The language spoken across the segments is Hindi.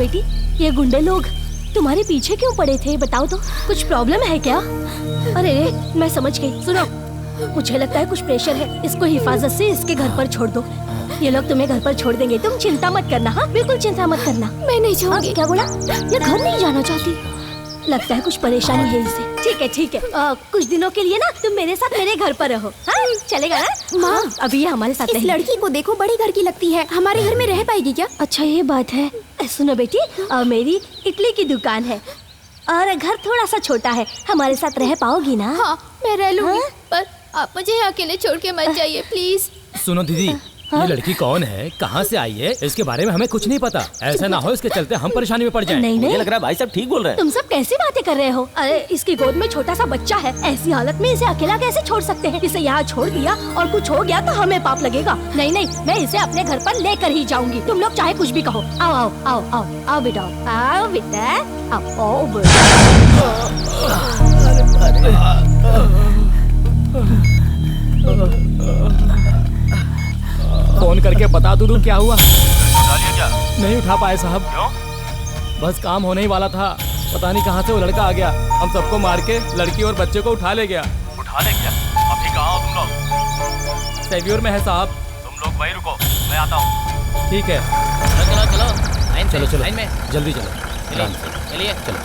बेटी, ये गुंडे लोग तुम्हारे पीछे क्यों पड़े थे? बताओ तो, कुछ प्रॉब्लम है क्या? अरे मैं समझ गई। सुनो, मुझे लगता है कुछ प्रेशर है। इसको हिफाजत से इसके घर पर छोड़ दो। ये लोग तुम्हें घर पर छोड़ देंगे, तुम चिंता मत करना। हाँ, बिल्कुल चिंता मत करना। मैं नहीं छोड़ूंगी। क्या बोला? ये घर नहीं जाना चाहती। लगता है कुछ परेशानी है इसे। ठीक है ठीक है, कुछ दिनों के लिए ना तुम मेरे साथ मेरे घर पर रहो। हाँ, चलेगा ना? माँ, अभी ये हमारे साथ इस लड़की को देखो, बड़ी घर की लगती है। हमारे घर में रह पाएगी क्या? अच्छा ये बात है। सुनो बेटी, मेरी इडली की दुकान है और घर थोड़ा सा छोटा है। हमारे साथ रह पाओगी ना? हाँ, मैं रह लूंगी। हाँ? पर आप मुझे अकेले छोड़ के मत जाइए प्लीज। सुनो दीदी, ये लड़की कौन है, कहाँ से आई है, इसके बारे में हमें कुछ नहीं पता। ऐसा ना हो इसके चलते हम परेशानी में पड़ जाएं। नहीं मुझे नहीं, लग रहा है भाई साहब ठीक बोल रहे हैं। तुम सब कैसी बातें कर रहे हो? अरे इसकी गोद में छोटा सा बच्चा है, ऐसी हालत में इसे अकेला कैसे छोड़ सकते हैं? इसे यहाँ छोड़ दिया और कुछ हो गया तो हमें पाप लगेगा। नहीं नहीं, मैं इसे अपने घर पर लेकर ही जाऊंगी। तुम लोग चाहे कुछ भी कहो। आओ आओ आओ आओ आओ बेटा, आओ बेटा, आओ फोन करके बता दूं क्या हुआ? क्या? नहीं उठा पाए साहब। क्यों? बस काम होने ही वाला था, पता नहीं कहाँ से वो लड़का आ गया, हम सबको मार के लड़की और बच्चे को उठा ले गया। उठा ले क्या? अभी कहाँ हो तुम लोग? सेव्योर में है साहब। तुम लोग वहीं रुको, मैं आता हूँ। ठीक है, चलो चलो लाइन से, चलो चलो लाइन में जल्दी चलो। आराम से चलिए। चलो।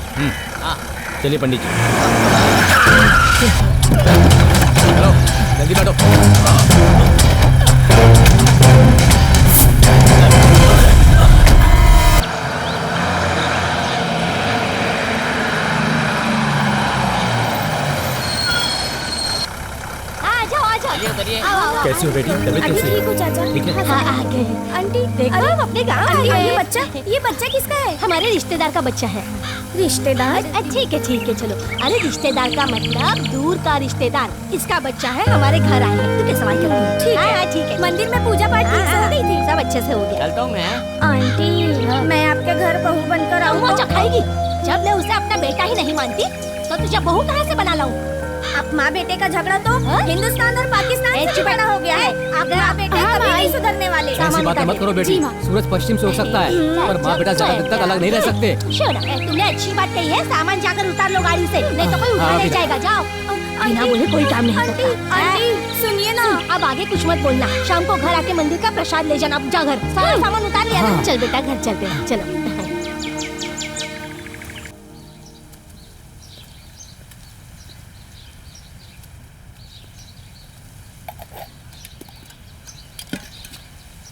हाँ चलिए पंडित जी, चलो जल्दी बैठो। चलिए उतरिए। कैसी हो बेटी, तबीयत कैसी है? चाचा। ठीक है। हाँ आ गए। आंटी, देखो अरे हम अपने गाँव आंटी, आए हैं। ये बच्चा किसका है? हमारे रिश्तेदार का बच्चा है। रिश्तेदार? ठीक है चलो। अरे रिश्तेदार का मतलब दूर का रिश्तेदार। इसका बच्चा है, हमारे घर आए हैं। तू क्या सवाल कर रही है? ठीक है। हाँ, ठीक है। मंदिर में पूजा पाठ ठीक से हो गई थी? सब अच्छे से हो गया। चलता हूँ मैं। आंटी, मैं आपके घर बहू बनकर वो आऊँ? चखाएगी। जब मैं उसे अपना बेटा ही नहीं मानती तो तुझे बहू कहाँ से बना लाऊं? अब माँ बेटे का झगड़ा तो हिंदुस्तान और पाकिस्तान से बड़ा हो गया है। अब माँ बेटे कभी नहीं सुधरने वाले। ऐसी बातें मत करो बेटी, सूरज पश्चिम से उग सकता है और माँ बेटा ज्यादा दिन तक अलग नहीं रह सकते। तुमने अच्छी बात कही है, सामान जाकर उतार लो गाड़ी से, नहीं तो कोई उठा ले जाएगा। जाओ, बिना बोले कोई काम नहीं करता। आंटी सुनिए ना, अब आगे कुछ मत बोलना। शाम को घर आके मंदिर का प्रसाद ले जाना। अब जा घर, सारा सामान उतार लिया ना? चल बेटा घर चलते हैं, चलो।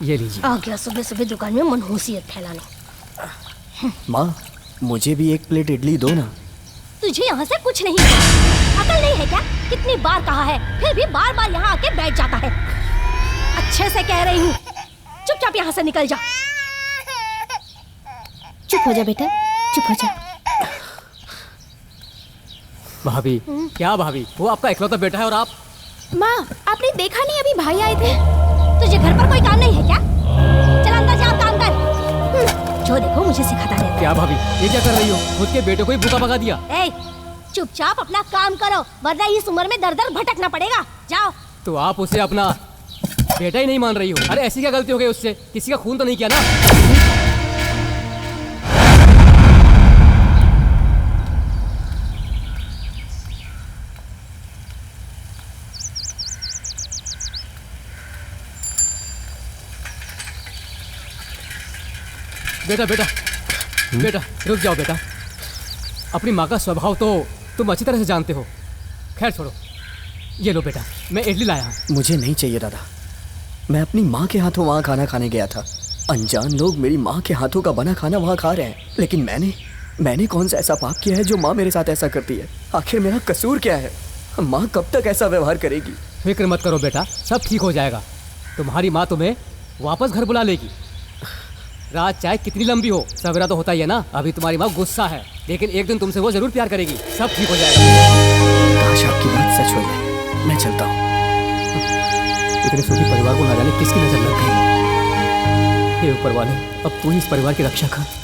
ये लीजिए। आ गया सुबह सुबह दुकान में मनहूसियत फैलाने। माँ, मुझे भी एक प्लेट इडली दो ना। तुझे यहाँ से कुछ नहीं है, अकल नहीं है क्या? कितनी बार कहा है, फिर भी बार बार यहाँ आके बैठ जाता है। अच्छे से कह रही हूँ, चुपचाप यहाँ से निकल जा। चुप हो जा बेटा, चुप हो जा। भाभी, क्या भाभी, वो आपका इकलौता बेटा है और आप? माँ, आपने देखा नहीं अभी भाई आए थे? तुझे घर पर कोई काम नहीं है क्या? चल अंदर जा, काम कर। जो देखो मुझे सिखाता रहता है। क्या भाभी, ये क्या कर रही हो? खुद के बेटे को ही भूखा भगा दिया। ए, चुपचाप अपना काम करो, वरना इस उम्र में दर दर भटकना पड़ेगा। जाओ। तो आप उसे अपना बेटा ही नहीं मान रही हो? अरे ऐसी क्या गलती हो गई उससे? किसी का खून तो नहीं किया ना? बेटा बेटा बेटा रुक जाओ बेटा, अपनी माँ का स्वभाव तो तुम अच्छी तरह से जानते हो। खैर छोड़ो, ये लो बेटा, मैं इडली लाया हूँ। मुझे नहीं चाहिए दादा, मैं अपनी माँ के हाथों वहाँ खाना खाने गया था। अनजान लोग मेरी माँ के हाथों का बना खाना वहाँ खा रहे हैं, लेकिन मैंने कौन सा ऐसा पाप किया है जो माँ मेरे साथ ऐसा करती है? आखिर मेरा कसूर क्या है? माँ कब तक ऐसा व्यवहार करेगी? फिक्र मत करो बेटा, सब ठीक हो जाएगा। तुम्हारी माँ तुम्हें वापस घर बुला लेगी। रात चाहे कितनी लंबी हो, सवेरा तो होता ही है ना। अभी तुम्हारी माँ गुस्सा है, लेकिन एक दिन तुमसे वो जरूर प्यार करेगी। सब ठीक हो जाएगा। काश आपकी बात सच हो जाए। मैं चलता हूँ। इतने सुखी परिवार को ना जाने किसकी नजर लग गई। हे ऊपर वाले, अब तू ही इस परिवार की रक्षा कर।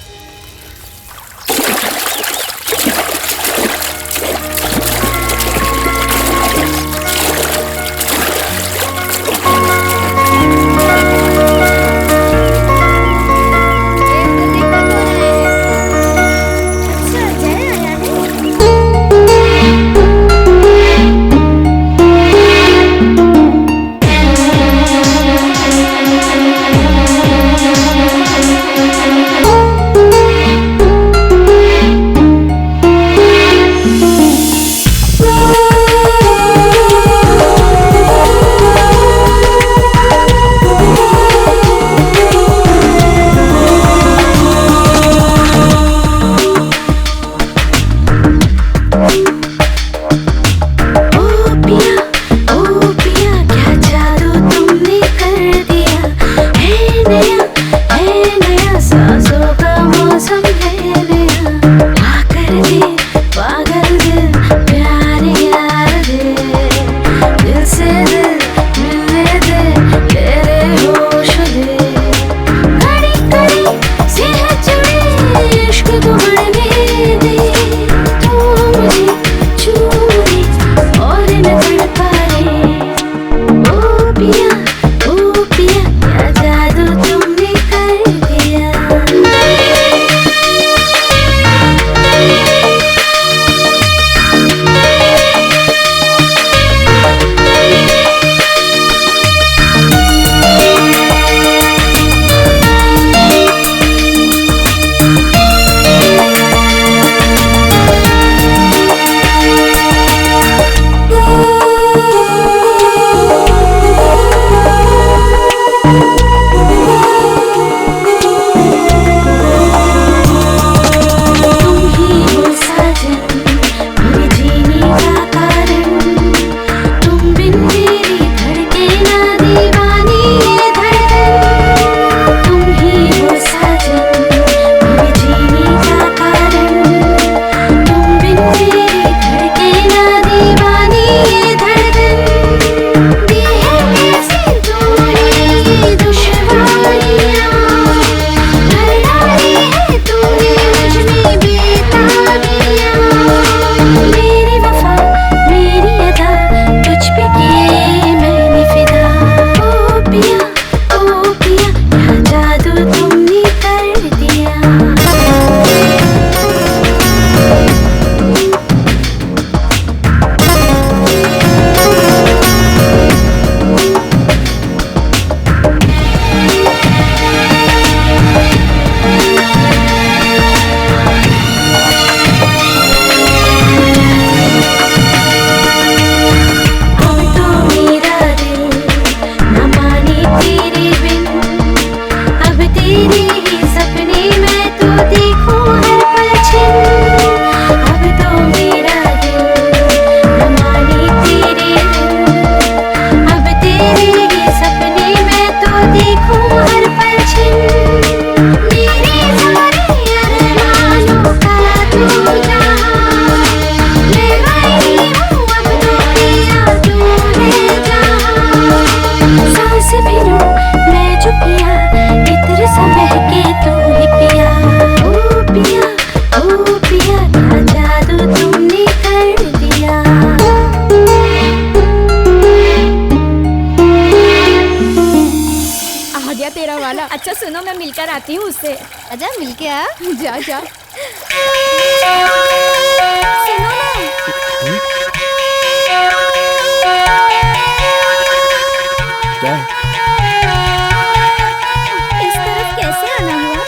अच्छा सुनो, मैं मिलकर आती हूँ उससे। अच्छा मिल के आ, जा जा। सुनो ना, क्या है? इस तरफ कैसे आना हुआ?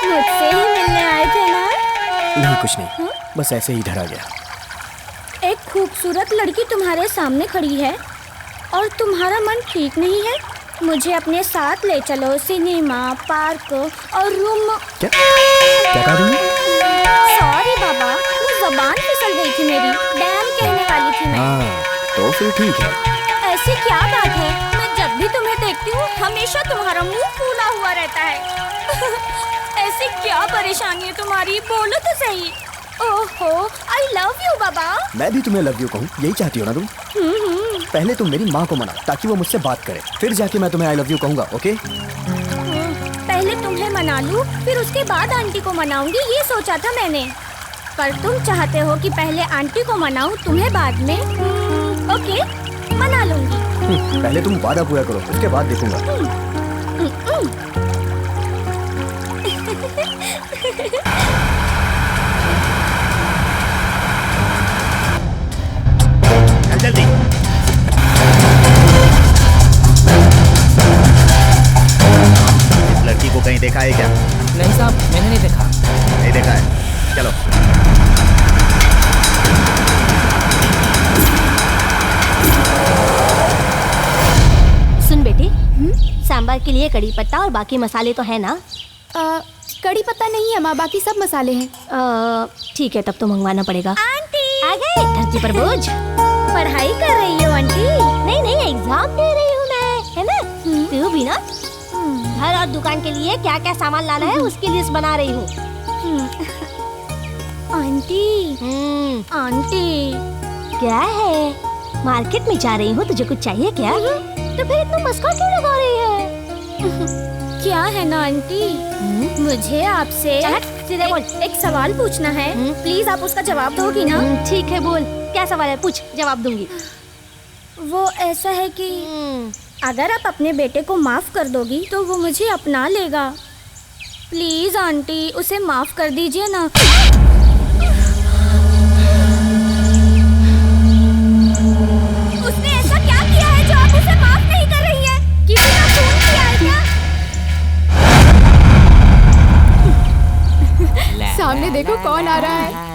मुझसे ही मिलने आए थे ना? नहीं कुछ नहीं, बस ऐसे ही इधर आ गया। एक खूबसूरत लड़की तुम्हारे सामने खड़ी है और तुम्हारा मन ठीक नहीं है। मुझे अपने साथ ले चलो, सिनेमा, पार्क और रूम। क्या कहा तुमने? सॉरी बाबा, वो जबान फिसल गई थी मेरी। डैम कहने वाली थी मैं। हाँ तो फिर ठीक है। ऐसी क्या बात है, मैं जब भी तुम्हें देखती हूँ हमेशा तुम्हारा मुंह फूला हुआ रहता है। ऐसी क्या परेशानी है तुम्हारी, बोलो तो सही। ओहो, आई लव यू बाबा। मैं भी तुम्हें लव यू कहूँ, यही चाहती हो ना तुम? पहले तुम मेरी माँ को मनाओ ताकि वो मुझसे बात करे, फिर जाके मैं तुम्हें आई लव यू कहूँगा, ओके? पहले तुम्हें मना लूं, फिर उसके बाद आंटी को मनाऊंगी, ये सोचा था मैंने। पर तुम चाहते हो कि पहले आंटी को मनाऊं, तुम्हें बाद में। ओके, मना लूंगी। पहले तुम वादा पूरा करो, उसके बाद देखूंगा। जल्दी। इस लड़की को कहीं देखा है क्या? नहीं साहब, मैंने नहीं देखा। नहीं देखा है, चलो। सुन बेटी, सांभर के लिए कड़ी पत्ता और बाकी मसाले तो है ना? कड़ी पत्ता नहीं है माँ, बाकी सब मसाले हैं। ठीक है, तब तो मंगवाना पड़ेगा। आंटी आ गए धरती पर बोझ। पढ़ाई कर रही हो आंटी? नहीं नहीं, एग्जाम दे रही हूँ मैं, है ना? तू भी ना घर और दुकान के लिए क्या क्या सामान लाना है उसकी लिस्ट बना रही हूँ। आंटी आंटी, क्या है? मार्केट में जा रही हूँ, तुझे कुछ चाहिए क्या? तो फिर इतना मस्का क्यों लगा रही है? क्या है ना आंटी, मुझे आपसे सीधे बोल। एक सवाल पूछना है। प्लीज आप उसका जवाब दोगी ना? ठीक है, बोल क्या सवाल है, पूछ, जवाब दूंगी। वो ऐसा है कि अगर आप अपने बेटे को माफ कर दोगी तो वो मुझे अपना लेगा। प्लीज आंटी, उसे माफ कर दीजिए ना। उसने ऐसा क्या किया है जो आप उसे माफ नहीं कर रही है? किसी का खून किया है क्या? सामने देखो कौन आ रहा है।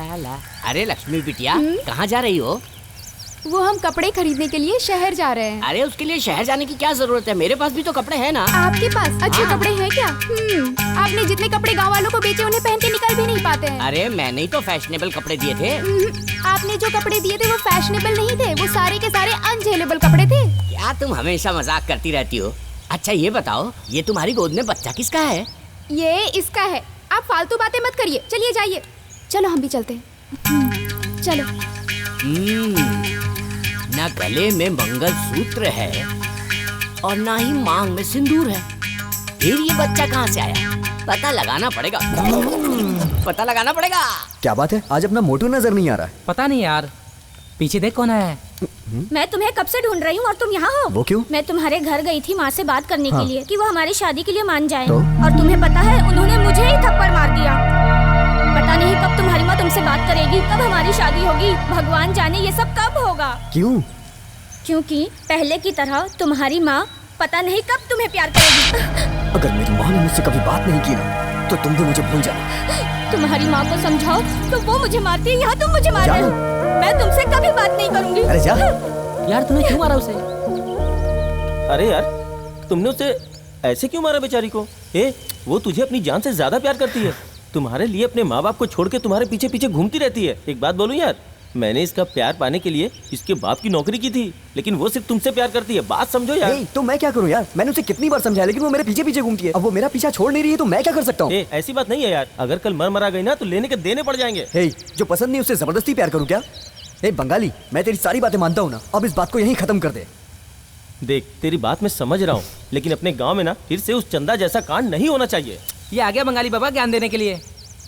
अरे लक्ष्मी बिटिया, कहाँ जा रही हो? वो हम कपड़े खरीदने के लिए शहर जा रहे हैं। अरे उसके लिए शहर जाने की क्या जरूरत है, मेरे पास भी तो कपड़े हैं ना। आपके पास अच्छे कपड़े हैं क्या? आपने जितने कपड़े गांव वालों को बेचे उन्हें पहन के निकल भी नहीं पाते हैं। अरे मैंने ही तो फैशनेबल कपड़े दिए थे। आपने जो कपड़े दिए थे वो फैशनेबल नहीं थे, वो सारे के सारे अनझेलेबल कपड़े थे। क्या तुम हमेशा मजाक करती रहती हो? अच्छा ये बताओ, ये तुम्हारी गोद में बच्चा किसका है? ये इसका है। आप फालतू बातें मत करिए, चलिए जाइए। चलो हम भी चलते हैं। चलो। ना गले में मंगलसूत्र है और ना ही मांग में सिंदूर है, फिर ये बच्चा कहाँ से आया? पता लगाना पड़ेगा, पता लगाना पड़ेगा। क्या बात है, आज अपना मोटू नजर नहीं आ रहा है? पता नहीं यार, पीछे देख कौन आया है। मैं तुम्हें कब से ढूंढ रही हूँ और तुम यहाँ हो। वो क्यों? मैं तुम्हारे घर गई थी माँ से बात करने के लिए कि वो हमारी शादी के लिए मान जाए। तो? और तुम्हें पता है उन्होंने मुझे ही थप्पड़ मार दिया। पता नहीं कब तुम्हारी माँ तुमसे बात करेगी, कब हमारी शादी होगी, भगवान जाने ये सब कब होगा। क्यों? क्योंकि पहले की तरह तुम्हारी माँ पता नहीं कब तुम्हें प्यार करेगी। अगर मेरी माँ ने मुझसे कभी बात नहीं की ना तो तुम भी मुझे भूल जाना। तुम्हारी माँ को समझाओ तो वो मुझे मारती है, यहाँ तुम मुझे मार रहे हो। मैं तुमसे कभी बात नहीं करूंगी। अरे जा। यार तूने क्यों मारा उसे? अरे यार, तुमने उसे ऐसे क्यों मारा बेचारी को? वो तुझे अपनी जान से ज्यादा प्यार करती है। तुम्हारे लिए अपने माँ बाप को छोड़ के तुम्हारे पीछे पीछे घूमती रहती है। एक बात बोलूं यार, मैंने इसका प्यार पाने के लिए इसके बाप की नौकरी की थी, लेकिन वो सिर्फ तुमसे प्यार करती है। बात समझो यार। तो मैं क्या करूं यार? मैंने उसे कितनी बार समझाया लेकिन वो मेरे पीछे पीछे घूमती है। अब वो मेरा पीछा छोड़ नहीं रही है तो मैं क्या कर सकता हूँ? ऐसी बात नहीं है यार, अगर कल मर गई ना तो लेने के देने पड़ जाएंगे। जो पसंद नहीं उससे जबरदस्ती प्यार करूँ क्या? बंगाली, मैं तेरी सारी बातें मानता हूँ ना, अब इस बात को यहीं खत्म कर दे। देख, तेरी बात मैं समझ रहा हूँ, लेकिन अपने गाँव में ना फिर से उस चंदा जैसा कांड नहीं होना चाहिए। ये आ गया बंगाली बाबा ज्ञान देने के लिए।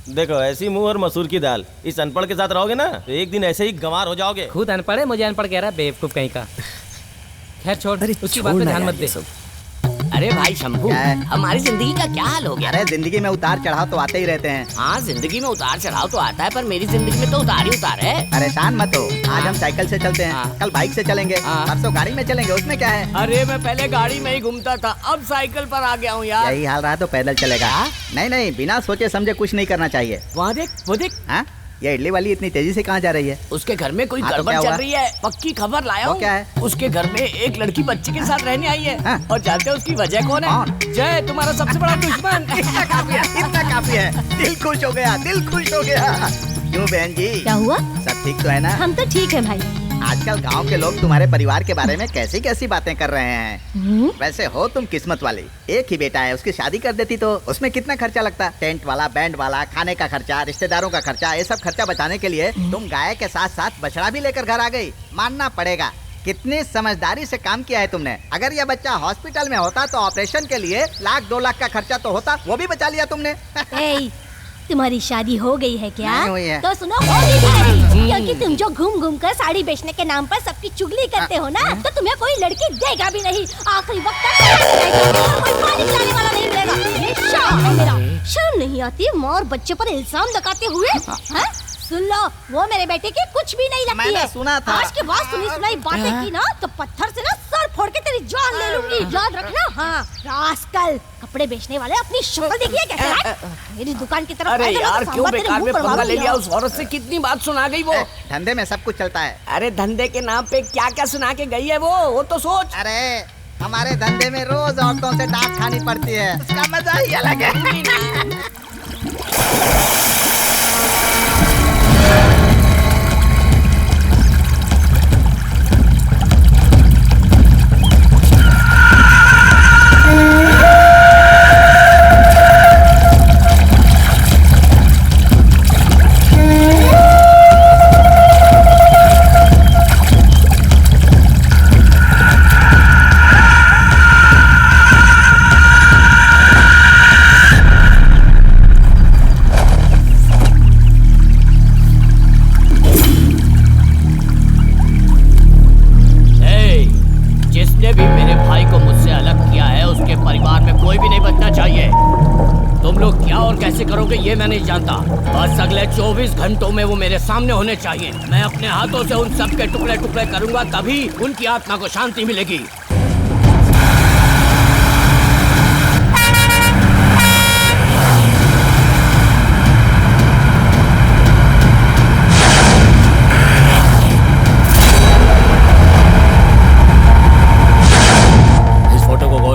देखो, ऐसी मुंह और मसूर की दाल, इस अनपढ़ के साथ रहोगे ना तो एक दिन ऐसे ही गंवार हो जाओगे। खुद अनपढ़ है, मुझे अनपढ़ कह रहा है, बेवकूफ कहीं का। खैर छोड़, अरे उसकी बात पे ध्यान मत दे। अरे भाई शंभू, क्या है? हमारी जिंदगी का क्या हाल हो गया? अरे जिंदगी में उतार चढ़ाव तो आते ही रहते हैं। हाँ, जिंदगी में उतार चढ़ाव तो आता है, पर मेरी जिंदगी में तो उतार ही उतार है। परेशान मत हो, आज हम साइकिल से चलते हैं, हाँ। कल बाइक से चलेंगे, हाँ। परसों गाड़ी में चलेंगे, उसमें क्या है? अरे मैं पहले गाड़ी में ही घूमता था, अब साइकिल पर आ गया हूँ यार। यही हाल रहा तो पैदल चलेगा। नहीं नहीं, बिना सोचे समझे कुछ नहीं करना चाहिए। वहाँ देख, वो देख, हाँ, ये इडली वाली इतनी तेजी से कहाँ जा रही है? उसके घर में कोई हाँ, तो गड़बड़ क्या चल हुआ? रही है, पक्की खबर लाया वो हूँ। क्या है? उसके घर में एक लड़की बच्चे के साथ रहने आई है। हाँ। और जानते हैं उसकी वजह कौन है? कौन? जय, तुम्हारा सबसे बड़ा दुश्मन। इतना काफी है, इतना काफी है। दिल खुश हो गया, दिल खुश हो गया। क्यों बहन जी, क्या हुआ? सब ठीक तो है ना? हम तो ठीक है भाई। आजकल गांव के लोग तुम्हारे परिवार के बारे में कैसी कैसी बातें कर रहे हैं। वैसे हो तुम किस्मत वाली, एक ही बेटा है, उसकी शादी कर देती तो उसमें कितना खर्चा लगता? टेंट वाला, बैंड वाला, खाने का खर्चा, रिश्तेदारों का खर्चा, ये सब खर्चा बचाने के लिए तुम गाय के साथ साथ बछड़ा भी लेकर घर आ गई। मानना पड़ेगा, कितनी समझदारी से काम किया है तुमने। अगर यह बच्चा हॉस्पिटल में होता तो ऑपरेशन के लिए 1-2 लाख का खर्चा तो होता, वो भी बचा लिया तुमने। ए, तुम्हारी शादी हो गई है क्या? नहीं हुई है। तो सुनो, होगी भी नहीं, क्योंकि तुम जो घूम घूम कर साड़ी बेचने के नाम पर सबकी चुगली करते हो ना, तो तुम्हें कोई लड़की देगा भी नहीं। आखिरी वक्त तक कोई पानी पिलाने वाला नहीं मिलेगा। ये शाम है मेरा। शर्म नहीं आती माँ और बच्चे पर इल्जाम लगाते हुए? हाँ? सुन लो, वो मेरे बेटे की कुछ भी नहीं लगती मैंने है। सुना था। आज के बाद सुनी सुनाई बातें की ना तो पत्थर से ना सर फोड़ के तेरी जान ले लूंगी। याद रखना। हाँ, रास्कल, कपड़े बेचने वाले अपनी शक्ल देखिए कैसे है? मेरी दुकान की तरफ अरे आएगा ना यार, तो क्यों सांभर तेरे बेकार मुंह में पर पंगा ले मारूंगी। लिया? उस औरत से कितनी बात सुना गई वो। धंधे में सब कुछ चलता है। अरे धंधे के नाम पे क्या क्या सुना के गई है वो तो सोच। अरे हमारे धंधे में रोज औरतों से डांट खानी पड़ती है, उसका मजा ही अलग है। जिसने भी मेरे भाई को मुझसे अलग किया है उसके परिवार में कोई भी नहीं बचना चाहिए। तुम लोग क्या और कैसे करोगे ये मैं नहीं जानता, बस अगले 24 घंटों में वो मेरे सामने होने चाहिए। मैं अपने हाथों से उन सब के टुकड़े टुकड़े करूंगा, तभी उनकी आत्मा को शांति मिलेगी।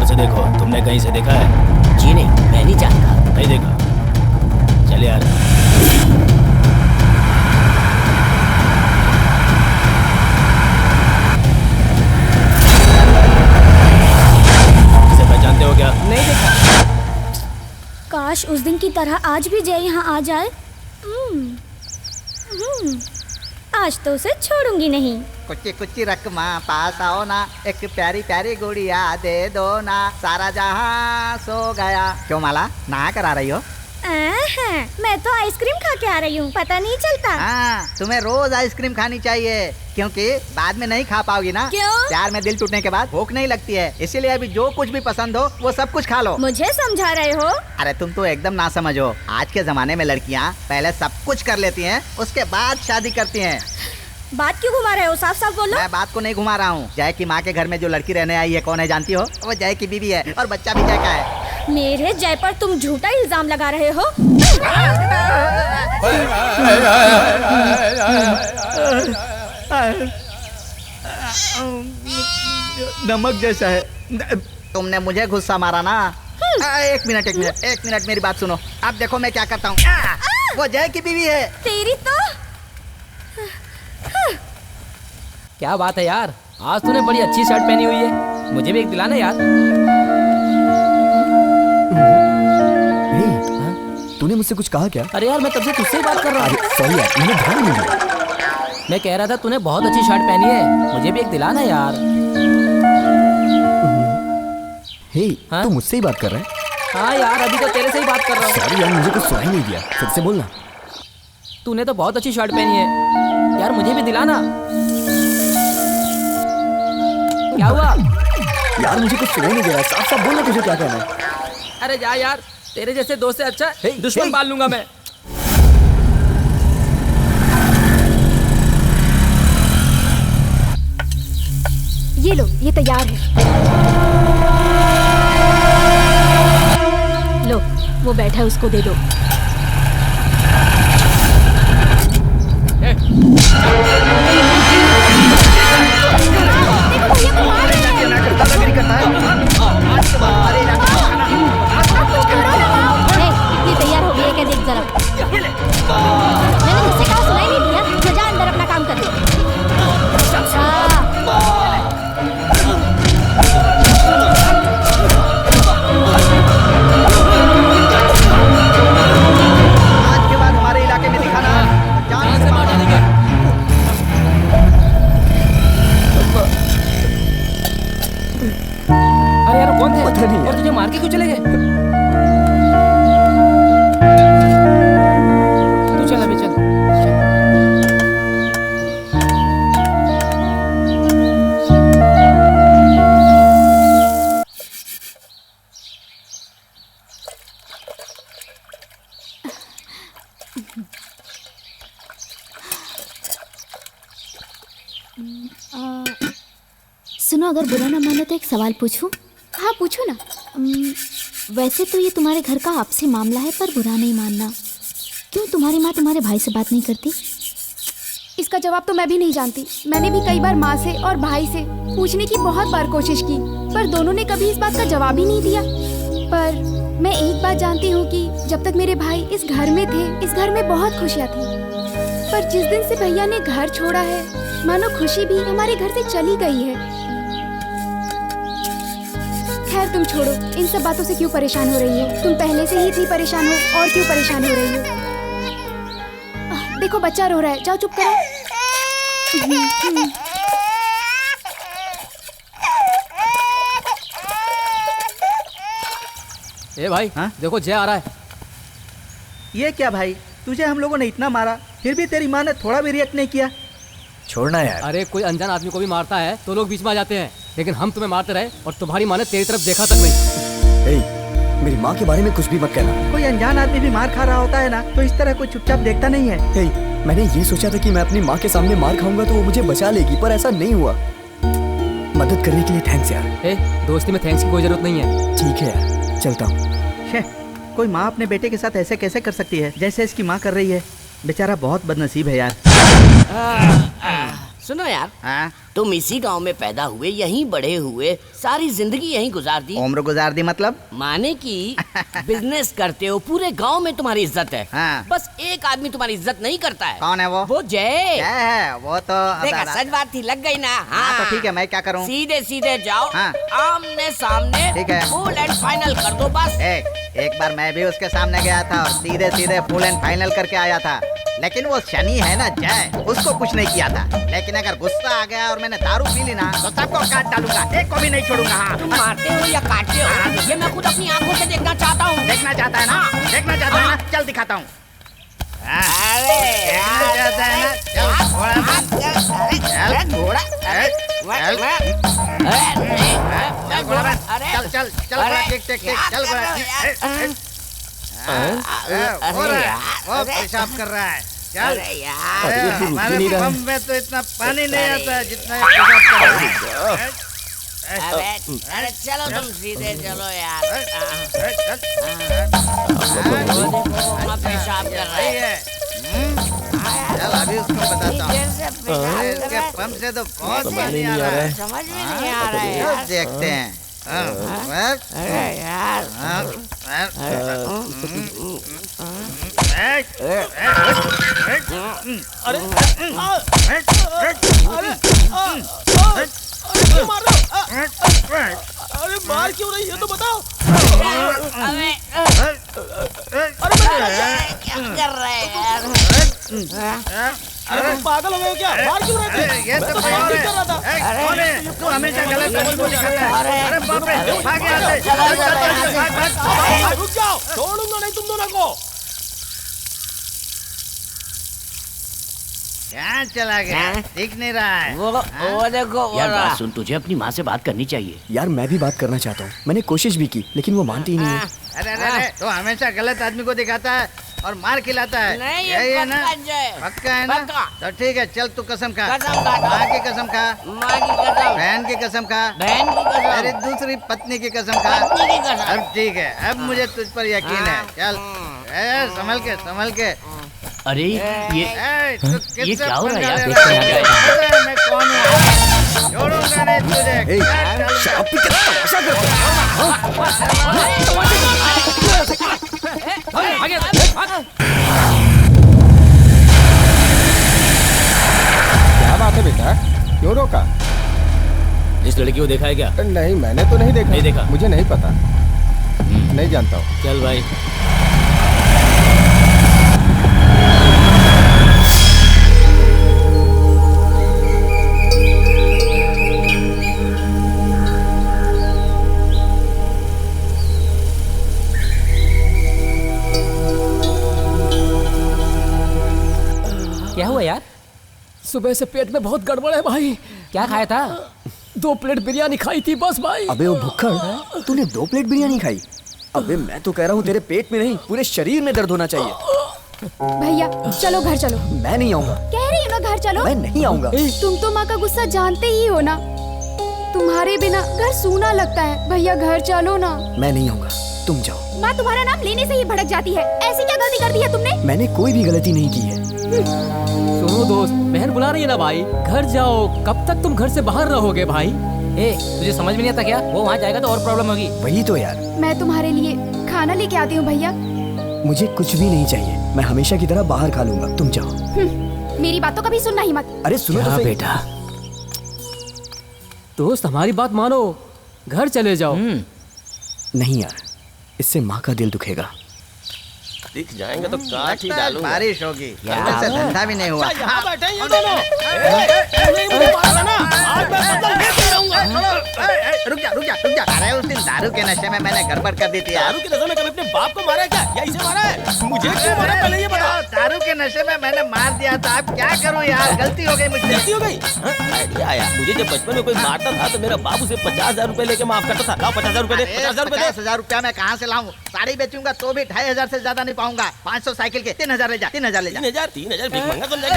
से देखो, तुमने कहीं से देखा है? जी नहीं, मैं नहीं जानता। नहीं देखा? चल यार। इसे पहचानते हो क्या? नहीं देखा। काश उस दिन की तरह आज भी जय यहाँ आ जाए। आज तो उसे छोड़ूंगी नहीं। कुछ कुछ रकमा पास आओ ना, एक प्यारी प्यारी गुड़िया दे दो ना, सारा जहां सो गया। क्यों माला, नहा कर आ रही हो? मैं तो आइसक्रीम खा के आ रही हूँ, पता नहीं चलता। हाँ, तुम्हें रोज आइसक्रीम खानी चाहिए, क्योंकि बाद में नहीं खा पाओगी ना। क्यों? प्यार में दिल टूटने के बाद भूख नहीं लगती है, इसीलिए अभी जो कुछ भी पसंद हो वो सब कुछ खा लो। मुझे समझा रहे हो? अरे तुम तो एकदम ना समझो। आज के जमाने में लड़कियाँ पहले सब कुछ कर लेती हैं, उसके बाद शादी करती हैं। बात क्यों घुमा रहे हो? साफ साफ बोलो। मैं बात को नहीं घुमा रहा हूँ। जय की माँ के घर में जो लड़की रहने आई है कौन है जानती हो? वो जय की बीवी है और बच्चा भी जय का है। मेरे जय पर तुम झूठा इल्जाम लगा रहे हो। नमक जैसा है। तुमने मुझे गुस्सा मारा ना। एक मिनट मेरी बात सुनो। अब देखो मैं क्या करता हूँ। वो जय की बीवी है। तेरी तो क्या बात है यार, आज तूने बड़ी अच्छी शर्ट पहनी हुई है, मुझे भी एक दिलाना यार। तूने मुझसे कुछ कहा क्या? अरे यार, मैं तब से तुझसे ही बात कर रहा हूँ। सॉरी यार, मैंने ध्यान नहीं दिया। मैं कह रहा था तूने बहुत अच्छी शर्ट पहनी है, मुझे भी एक दिलाना यार। हे, हाँ? तू मुझसे ही बात कर रहा है? हाँ यार, अभी तो तेरे से ही बात कर रहा हूँ। सॉरी यार, मुझे कुछ सुनाई नहीं दिया, फिर से बोलना। तूने तो बहुत अच्छी शर्ट पहनी है यार, मुझे भी दिलाना। क्या हुआ? यार मुझे कुछ सुनाई नहीं दे रहा, साफ साफ बोलना तुझे क्या कहना है। अरे जा यार, तेरे जैसे दोस्त से अच्छा हे, दुश्मन हे। पाल लूंगा मैं। ये लो, ये तैयार है। लो, वो बैठा है, उसको दे दो। ये तैयार हो गया क्या, देख जरा। मैंने मुझसे कहा, सुनाई नहीं दिया? तो जा अंदर अपना काम कर। आज के बाद हमारे इलाके में दिखाना जान से मार डालेंगे। अरे यार कौन थे? पता नहीं और तुझे मार के क्यों चले गए? तू चल अभी चल। सुनो, अगर बुरा ना मानो तो एक सवाल पूछूं? हाँ पूछो ना। वैसे तो ये तुम्हारे घर का आपसी मामला है, पर बुरा नहीं मानना। क्यों तुम्हारी माँ तुम्हारे भाई से बात नहीं करती? इसका जवाब तो मैं भी नहीं जानती। मैंने भी कई बार माँ से और भाई से पूछने की बहुत बार कोशिश की, पर दोनों ने कभी इस बात का जवाब ही नहीं दिया। पर मैं एक बात जानती हूँ कि जब तक मेरे भाई इस घर में थे, इस घर में बहुत खुशियाँ थी। पर जिस दिन से भैया ने घर छोड़ा है, मानो खुशी भी हमारे घर से चली गई है। खैर तुम छोड़ो, इन सब बातों से क्यों परेशान हो रही हो? तुम पहले से ही इतनी परेशान हो, और क्यों परेशान हो रही हो? देखो बच्चा रो रहा है, जाओ चुप करो। ए भाई, हाँ? देखो जय आ रहा है। ये क्या भाई, तुझे हम लोगों ने इतना मारा, फिर भी तेरी माँ ने थोड़ा भी रिएक्ट नहीं किया। छोड़ना यार। अरे कोई अनजान आदमी को भी मारता है तो लोग बीच में आ जाते हैं, लेकिन हम तुम्हें मारते रहे और तुम्हारी माँ ने तेरी तरफ देखा तक नहीं। मेरी माँ के बारे में कुछ भी मत कहना। कोई अनजान आदमी भी मार खा रहा होता है ना, तो इस तरह कोई चुपचाप देखता नहीं है। मैंने ये सोचा था कि मैं अपनी माँ के सामने मार खाऊंगा तो वो मुझे बचा लेगी, पर ऐसा नहीं हुआ। मदद करने के लिए थैंक्स यार। दोस्ती में थैंक्स की कोई जरूरत नहीं है। ठीक है यार, चलता हूँ। कोई माँ अपने बेटे के साथ ऐसे कैसे कर सकती है जैसे इसकी माँ कर रही है? बेचारा बहुत बदनसीब है यार। सुनो यार, हाँ? तुम इसी गांव में पैदा हुए, यहीं बड़े हुए, सारी जिंदगी यहीं गुजार दी। उम्र गुजार दी मतलब? माने कि बिजनेस करते हो, पूरे गांव में तुम्हारी इज्जत है। हाँ। बस एक आदमी तुम्हारी इज्जत नहीं करता है। कौन है वो? वो जय। क्या है वो तो? देखा, सच बात थी, लग गई ना। हाँ तो ठीक है, मैं क्या करूँ? सीधे सीधे जाओ, हाँ। आमने सामने, ठीक है। फुल एंड फाइनल कर दो बस। एक बार मैं भी उसके सामने गया था और सीधे सीधे फुल एंड फाइनल करके आया था, लेकिन वो शनि है ना जय, उसको कुछ नहीं किया था। लेकिन अगर गुस्सा आ गया और मैंने दारू पी ली ना, तो सबको काट डालूंगा, एक को भी नहीं छोड़ूंगा। हाँ। तुम मारते हो या काटते हो, ये मैं खुद अपनी आंखों से देखना चाहता हूँ। देखना चाहता है ना? देखना चाहता है ना? चल दिखाता हूँ। देखना चाहता है ना? चल घोड़ा, चल चल चल घोड़ा, टिक टिक टिक, चल घोड़ा। वो पेशाब कर रहा है। चल यार, हमारे पंप में तो इतना पानी नहीं आता जितना पेशाब कर रहा है। अरे चलो तुम सीधे चलो यार। पेशाब कर रहा है। चल अभी उसको बताता हूँ। इसके पंप से तो बहुत पानी आ रहा है। समझ में नहीं आ रहा है यार। देखते हैं। अरे यार, अरे मार क्यों रही है तो बताओ। क्या कर रहे हैं यार? अरे तुम पागल हो गए हो क्या? मार क्यों रहे थे? ये मैं तो तो कौन ठीक है? कर रहा था। कौन है? तू हमेशा गलत सबको दिखाता है। अरे बाप रे, भाग यहाँ से। रुक जाओ, छोड़ूंगा नहीं तुम दोनों को। क्या चला गया? दिख नहीं रहा है। वो देखो यार, बात सुन, तुझे अपनी माँ से बात करनी चाहिए। यार मैं भी बात करना चाहता हूँ, मैंने कोशिश भी की लेकिन वो मानती ही नहीं है। अरे अरे अरे, तो हमेशा गलत आदमी को दिखाता है और मार खिलाता है। नहीं, यही है ना? पक्का है ना? तो ठीक है, चल तू कसम खा। माँ की कसम खा, माँ की कसम, बहन की कसम खा, बहन की कसम, अरे दूसरी पत्नी की कसम खा। अब ठीक है, अब मुझे तुझ पर यकीन है। चल संभल के, संभल के। अरे ये क्या हो रहा है यार? मैं कौन हूँ? छोड़ूंगा नहीं तुझे। शराब पी के तमाशा करते क्या बात है बेटा, क्यों रोका? इस लड़की को देखा है क्या? नहीं, मैंने तो नहीं देखा। नहीं देखा? मुझे नहीं पता, नहीं जानता हूँ। चल भाई। क्या हुआ यार? सुबह से पेट में बहुत गड़बड़ है भाई। क्या खाया था? 2 प्लेट बिरयानी खाई थी बस भाई। अबे वो भुक्कड़, तूने 2 प्लेट बिरयानी खाई? अबे मैं तो कह रहा हूँ तेरे पेट में नहीं, पूरे शरीर में दर्द होना चाहिए। भैया चलो घर चलो। मैं नहीं आऊँगा। कह रही हूँ ना घर चलो। मैं नहीं आऊँगा। तुम तो माँ का गुस्सा जानते ही हो ना, तुम्हारे बिना घर सूना लगता है। भैया घर चलो ना। मैं नहीं आऊँगा, तुम जाओ। माँ तुम्हारा नाम लेने से ही भड़क जाती है। ऐसी क्या गलती कर दी है तुमने? मैंने कोई भी गलती नहीं की है। सुनो दोस्त, बहन बुला रही है ना भाई, घर जाओ। कब तक तुम घर से बाहर रहोगे भाई? तुझे समझ में नहीं आता क्या? वो वहाँ जाएगा तो और प्रॉब्लम होगी। वही तो यार। मैं तुम्हारे लिए खाना लेके आती हूँ भैया। मुझे कुछ भी नहीं चाहिए, मैं हमेशा की तरह बाहर खा लूंगा, तुम जाओ। मेरी बात तो कभी सुनना ही मत। अरे सुनो तो सही। बेटा दोस्त, हमारी बात मानो, घर चले जाओ। नहीं यार, इससे माँ का दिल दुखेगा। दिख जाएंगे तो काट ही डालूंगा। बारिश होगी, कल से धंधा भी नहीं हुआ। यहाँ बैठे हैं ये दोनों। रुक जा, रुक जा, रुक जा। अरे उस दिन दारू के नशे में मैंने गड़बड़ कर दी थी। दारू के नशे में कभी अपने बाप को मारा है क्या, या इसे मारा है? मुझे क्यों मारा, पहले ये बता। दारू के नशे में मैंने मार दिया था, अब क्या करूं यार, गलती हो गई मुझसे। गलती हो गई? आइडिया आया मुझे, जब बचपन में कोई मारता था तो मेरा बाप उसे 50,000 रुपए लेके माफ करता था। लाओ 50,000 रुपए दे। 50,000 रुपए दे। 50,000 रुपया मैं कहाँ से लाऊं? साड़ी बेचूंगा तो भी 2,500 से ज्यादा नहीं पाऊंगा। 500 साइकिल के 3,000 ले जा, 3,000 ले जा। 3,000 भीख मंगा सुन लेगा।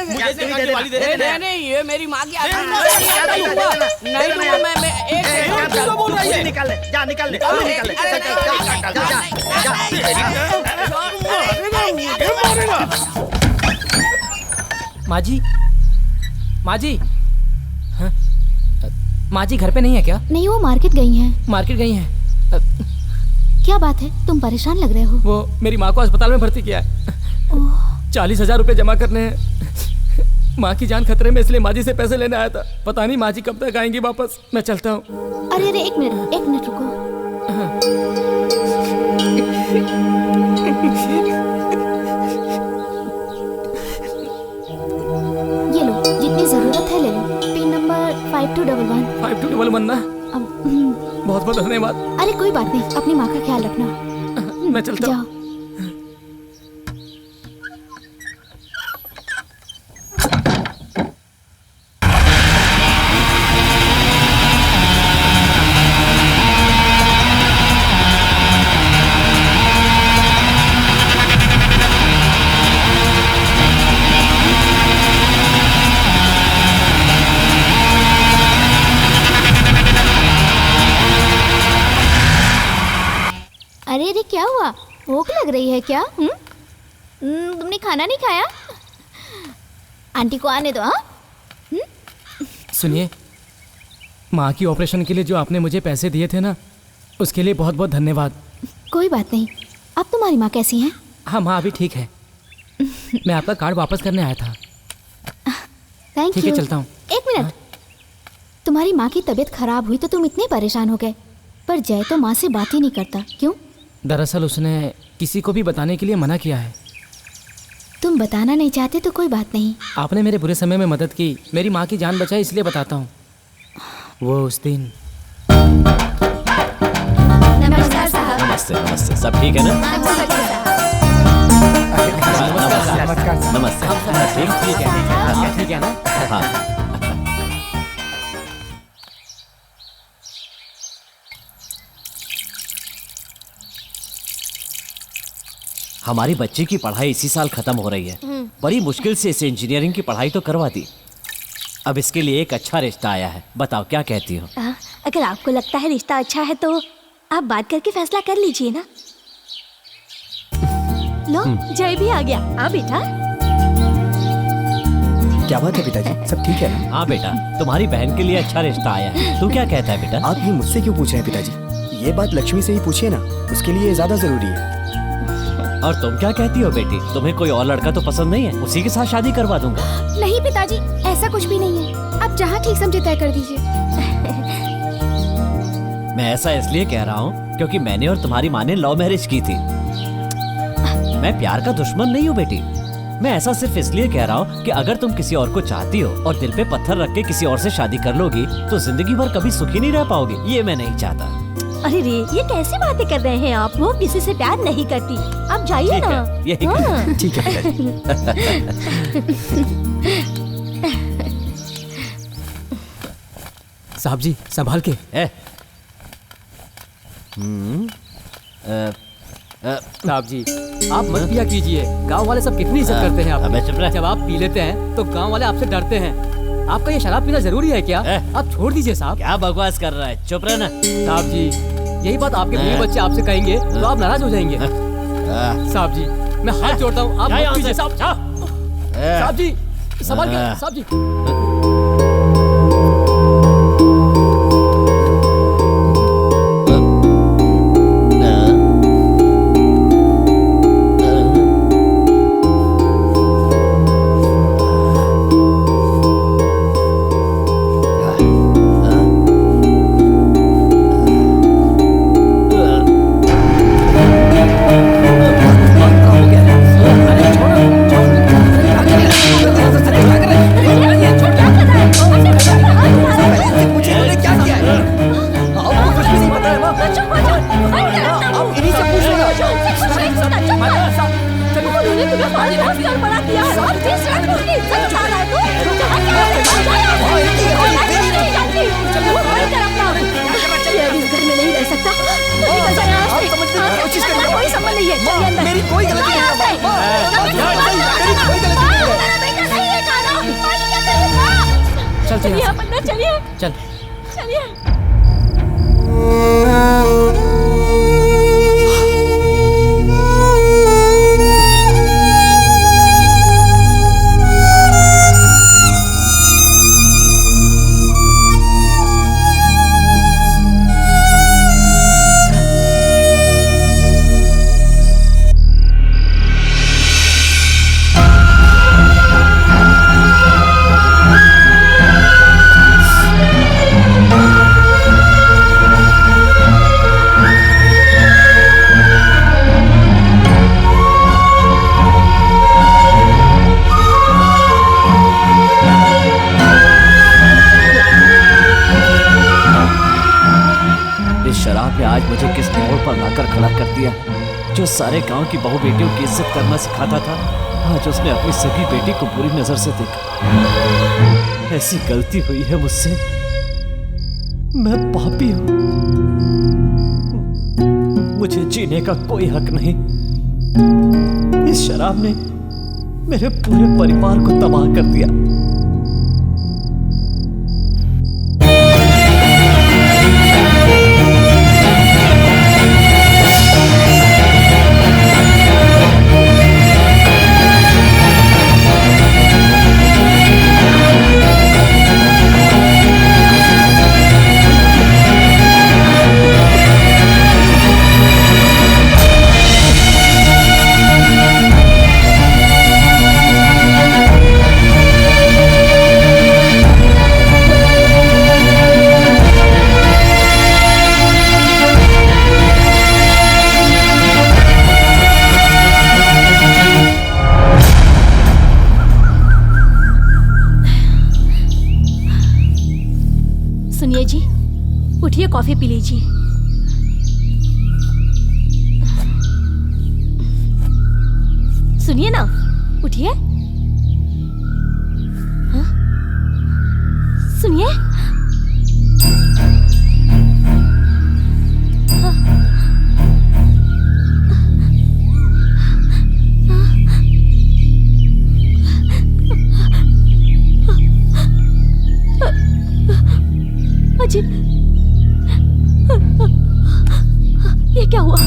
मुझे से भी गाली दे रहे हैं। नहीं, ये मेरी माँ की आदत नहीं दूंगा मैं। एक बोल रही है? निकाल ले, जा निकाल ले, निकाल ले। माँ जी, माँ जी, हाँ? माँ जी घर पे नहीं है क्या? नहीं, वो मार्केट गई हैं। मार्केट गई हैं। क्या बात है, तुम परेशान लग रहे हो? वो मेरी माँ को अस्पताल में भर्ती किया है। 40,000 रुपए जमा करने हैं। माँ की जान खतरे में, इसलिए माँ जी से पैसे लेने आया था। पता नहीं माँ जी कब तक आएंगी वापस। मैं चलता हूँ। अरे अरे, एक मिनट रुको। ये लो, जितनी जरूरत है ले लो। Pin number 5211। 5211 ना? बहुत बहुत धन्यवाद। अरे कोई बात नहीं, अपनी माँ का ख्याल रखना। मैं चलता हूँ। अरे अरे, क्या हुआ? भूख लग रही है क्या? तुमने खाना नहीं खाया? आंटी को आने दो। हाँ, सुनिए, माँ की ऑपरेशन के लिए जो आपने मुझे पैसे दिए थे ना, उसके लिए बहुत बहुत धन्यवाद। कोई बात नहीं। अब तुम्हारी माँ कैसी है? हाँ, माँ अभी ठीक है। मैं आपका कार्ड वापस करने आया था। Thank you. ठीक है, चलता हूँ। एक मिनट। तुम्हारी माँ की तबीयत खराब हुई तो तुम इतने परेशान हो गए, पर जय तो माँ से बात ही नहीं करता, क्यों? दरअसल उसने किसी को भी बताने के लिए मना किया है। तुम बताना नहीं चाहते तो कोई बात नहीं। आपने मेरे बुरे समय में मदद की, मेरी माँ की जान बचाई, इसलिए बताता हूँ। वो उस दिन। नमस्कार साहब। नमस्ते नमस्ते, सब ठीक है ना? नमस्कार साहब। नमस्कार नमस्ते। ठीक है ठीक है ना? हाँ। हमारी बच्ची की पढ़ाई इसी साल खत्म हो रही है। बड़ी मुश्किल से इसे इंजीनियरिंग की पढ़ाई तो करवा दी। अब इसके लिए एक अच्छा रिश्ता आया है, बताओ क्या कहती हो? अगर आपको लगता है रिश्ता अच्छा है तो आप बात करके फैसला कर लीजिए ना। लो जय भी आ गया। आ बेटा। क्या बात है पिताजी, सब ठीक है ना? हाँ बेटा, तुम्हारी बहन के लिए अच्छा रिश्ता आया है। तू क्या कहता है बेटा? आप ये मुझसे क्यों पूछ रहे हैं पिताजी? ये बात लक्ष्मी से ही पूछिए ना, उसके लिए ज्यादा जरूरी है। और तुम क्या कहती हो बेटी? तुम्हें कोई और लड़का तो पसंद नहीं है? उसी के साथ शादी करवा दूंगा। नहीं पिताजी, ऐसा कुछ भी नहीं है। आप जहाँ ठीक समझे तय कर दीजिए। मैं ऐसा इसलिए कह रहा हूँ क्योंकि मैंने और तुम्हारी माँ ने लव मैरिज की थी। मैं प्यार का दुश्मन नहीं हूँ बेटी। मैं ऐसा सिर्फ इसलिए कह रहा हूँ कि अगर तुम किसी और को चाहती हो और दिल पे पत्थर रख के किसी और से शादी कर लोगी तो जिंदगी भर कभी सुखी नहीं रह पाओगी। ये मैं नहीं चाहता। अरे रे, ये कैसी बातें कर रहे हैं आप? वो किसी से प्यार नहीं करती। आप जाइए ना। यही ठीक है साहब जी संभाल के। साहब जी आप मत पिया कीजिए, गांव वाले सब कितनी इज्जत करते हैं आप। जब आप पी लेते हैं तो गांव वाले आपसे डरते हैं। आपका ये शराब पीना जरूरी है क्या? आप छोड़ दीजिए साहब। क्या बकवास कर रहा है, चुप रहना। साहब जी यही बात आपके बीवी बच्चे आपसे कहेंगे तो आप नाराज हो जाएंगे। साहब जी मैं हाथ जोड़ता हूँ, आप मत पीजिए साहब। साहब जी संभाल के साहब जी। जो सारे गांव की बहू बेटियों की इज्जत करना सिखाता था, आज उसने अपनी सगी बेटी को बुरी नजर से देखा। ऐसी गलती हुई है मुझसे, मैं पापी हूं। मुझे जीने का कोई हक नहीं। इस शराब ने मेरे पूरे परिवार को तबाह कर दिया। कॉफी पी लीजिए। सुनिए ना, उठिए। हाँ? सुनिए। हाँ। अजी, ये क्या हुआ?